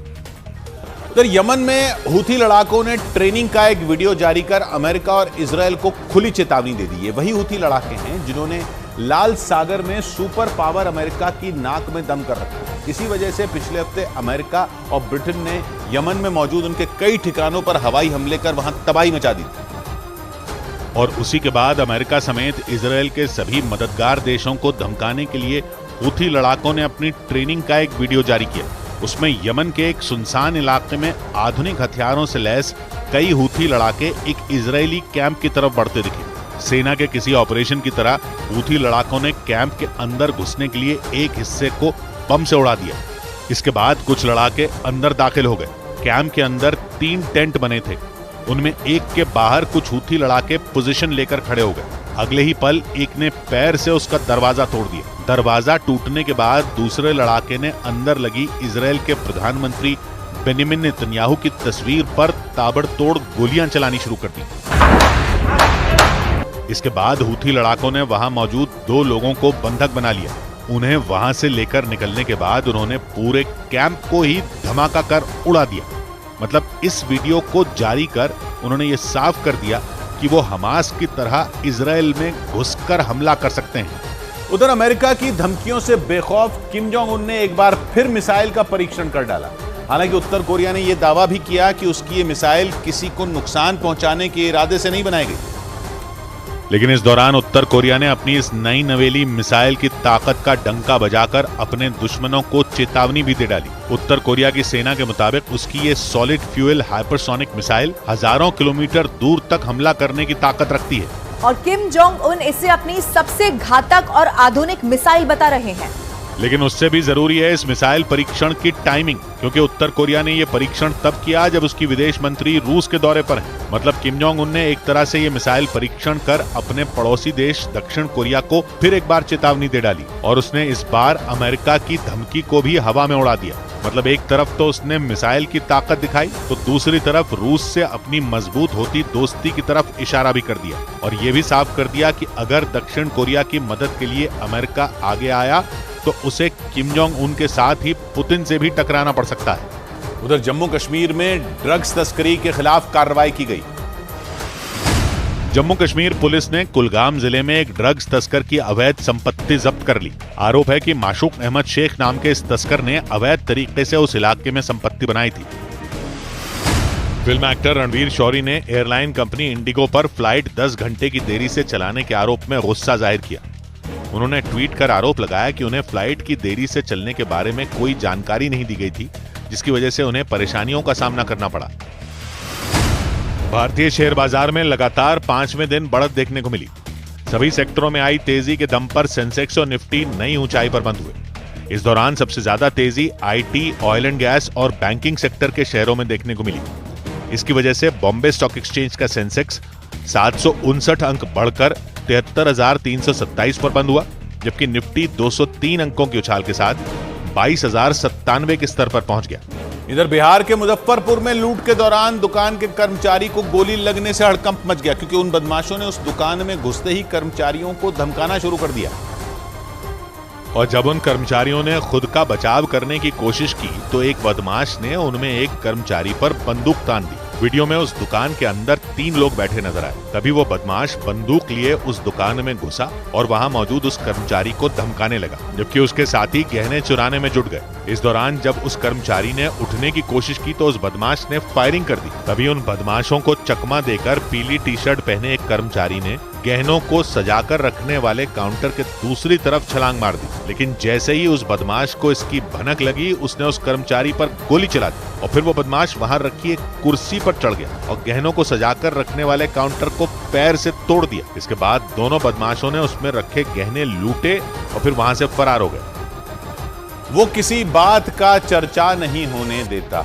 उधर यमन में हूथी लड़ाकों ने ट्रेनिंग का एक वीडियो जारी कर अमेरिका और इजरायल को खुली चेतावनी दे दी है। वही हूथी लड़ाके हैं जिन्होंने लाल सागर में सुपर पावर अमेरिका की नाक में दम कर रखा है। इसी वजह से पिछले हफ्ते अमेरिका और ब्रिटेन ने यमन में मौजूद उनके कई ठिकानों पर हवाई हमले कर वहां तबाही मचा दी थी। और उसी के बाद अमेरिका समेत इजरायल के सभी मददगार देशों को धमकाने के लिए हूथी लड़ाकों ने अपनी ट्रेनिंग का एक वीडियो जारी किया। उसमें यमन के एक सुनसान इलाके में आधुनिक हथियारों से लैस कई हूथी लड़ाके एक इजरायली कैंप की तरफ बढ़ते दिखे। सेना के किसी ऑपरेशन की तरह हूथी लड़ाकों ने कैंप के अंदर घुसने के लिए एक हिस्से को बम से उड़ा दिया। इसके बाद कुछ लड़ाके अंदर दाखिल हो गए। कैंप के अंदर 3 टेंट बने थे, उनमें एक के बाहर कुछ हूथी लड़ाके पोजीशन लेकर खड़े हो गए। अगले ही पल एक ने पैर से उसका दरवाजा तोड़ दिया। दरवाजा टूटने के बाद दूसरे लड़ाके ने अंदर लगी इजरायल के प्रधानमंत्री बेनियामिन नेतन्याहू की तस्वीर पर ताबड़तोड़ गोलियां चलानी शुरू कर दी। इसके बाद हूथी लड़ाकों ने वहां मौजूद 2 लोगों को बंधक बना लिया। उन्हें वहां से लेकर निकलने के बाद उन्होंने पूरे कैंप को ही धमाका कर उड़ा दिया। मतलब इस वीडियो को जारी कर उन्होंने ये साफ कर दिया कि वो हमास की तरह इजरायल में घुसकर हमला कर सकते हैं। उधर अमेरिका की धमकियों से बेखौफ किम जोंग उन ने एक बार फिर मिसाइल का परीक्षण कर डाला। हालांकि उत्तर कोरिया ने यह दावा भी किया कि उसकी ये मिसाइल किसी को नुकसान पहुंचाने के इरादे से नहीं बनाई गई। लेकिन इस दौरान उत्तर कोरिया ने अपनी इस नई नवेली मिसाइल की ताकत का डंका बजाकर अपने दुश्मनों को चेतावनी भी दे डाली। उत्तर कोरिया की सेना के मुताबिक उसकी ये सॉलिड फ्यूल हाइपरसोनिक मिसाइल हजारों किलोमीटर दूर तक हमला करने की ताकत रखती है। और किम जोंग उन इसे अपनी सबसे घातक और आधुनिक मिसाइल बता रहे हैं। लेकिन उससे भी जरूरी है इस मिसाइल परीक्षण की टाइमिंग, क्योंकि उत्तर कोरिया ने यह परीक्षण तब किया जब उसकी विदेश मंत्री रूस के दौरे पर है। मतलब किम जोंग उन ने एक तरह से ये मिसाइल परीक्षण कर अपने पड़ोसी देश दक्षिण कोरिया को फिर एक बार चेतावनी दे डाली और उसने इस बार अमेरिका की धमकी को भी हवा में उड़ा दिया। मतलब एक तरफ तो उसने मिसाइल की ताकत दिखाई तो दूसरी तरफ रूस से अपनी मजबूत होती दोस्ती की तरफ इशारा भी कर दिया और ये भी साफ कर दिया कि अगर दक्षिण कोरिया की मदद के लिए अमेरिका आगे आया तो उसे किम जोंग उन के साथ ही पुतिन से भी टकराना पड़ सकता है। उधर जम्मू कश्मीर में ड्रग्स तस्करी के खिलाफ कार्रवाई की गई। जम्मू कश्मीर पुलिस ने कुलगाम जिले में एक ड्रग्स तस्कर की अवैध संपत्ति जब्त कर ली। आरोप है कि माशूक अहमद शेख नाम के इस तस्कर ने अवैध तरीके से उस इलाके में संपत्ति बनाई थी। फिल्म एक्टर रणवीर शौरी ने एयरलाइन कंपनी इंडिगो पर फ्लाइट 10 घंटे की देरी से चलाने के आरोप में गुस्सा जाहिर किया। उन्होंने ट्वीट कर आरोप लगाया कि उन्हें फ्लाइट की देरी से चलने के बारे में कोई जानकारी नहीं दी गई थी, जिसकी वजह से उन्हें परेशानियों का सामना करना पड़ा। भारतीय शेयर बाजार में लगातार 5वें दिन बढ़त देखने को मिली। सभी सेक्टरों में आई तेजी के दम पर सेंसेक्स और निफ्टी नई ऊंचाई पर बंद हुए। इस दौरान सबसे ज्यादा तेजी आईटी, ऑयल एंड गैस और बैंकिंग सेक्टर के शेयरों में देखने को मिली। इसकी वजह से बॉम्बे स्टॉक एक्सचेंज का सेंसेक्स 759 अंक बढ़कर 73,327 पर बंद हुआ, जबकि निफ्टी 203 अंकों की उछाल के साथ 22,097 के स्तर पर पहुंच गया। इधर बिहार के मुजफ्फरपुर में लूट के दौरान दुकान के कर्मचारी को गोली लगने से हड़कंप मच गया, क्योंकि उन बदमाशों ने उस दुकान में घुसते ही कर्मचारियों को धमकाना शुरू कर दिया। और जब उन कर्मचारियों ने खुद का बचाव करने की कोशिश की तो एक बदमाश ने उनमें एक कर्मचारी पर बंदूक तान दी। वीडियो में उस दुकान के अंदर 3 लोग बैठे नजर आए। तभी वो बदमाश बंदूक लिए उस दुकान में घुसा और वहां मौजूद उस कर्मचारी को धमकाने लगा, जबकि उसके साथी गहने चुराने में जुट गए। इस दौरान जब उस कर्मचारी ने उठने की कोशिश की तो उस बदमाश ने फायरिंग कर दी। तभी उन बदमाशों को चकमा देकर पीली टी-शर्ट पहने एक कर्मचारी ने गहनों को सजाकर रखने वाले काउंटर के दूसरी तरफ छलांग मार दी। लेकिन जैसे ही उस बदमाश को इसकी भनक लगी, उसने उस कर्मचारी पर गोली चला दी और फिर वो बदमाश वहां रखी एक कुर्सी पर चढ़ गया और गहनों को सजाकर रखने वाले काउंटर को पैर से तोड़ दिया। इसके बाद दोनों बदमाशों ने उसमें रखे गहने लूटे और फिर वहां से फरार हो गए। वो किसी बात का चर्चा नहीं होने देता,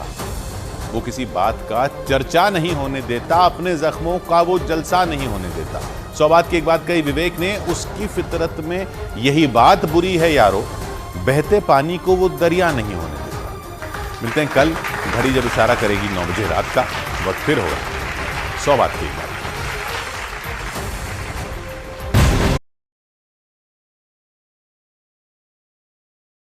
वो किसी बात का चर्चा नहीं होने देता, अपने जख्मों का वो जलसा नहीं होने देता। 100 बात की एक बात कही विवेक ने, उसकी फितरत में यही बात बुरी है यारो, बहते पानी को वो दरिया नहीं होने देता। मिलते हैं कल, घड़ी जब इशारा करेगी 9 बजे रात का। वक्त फिर होगा 100 बात की बात।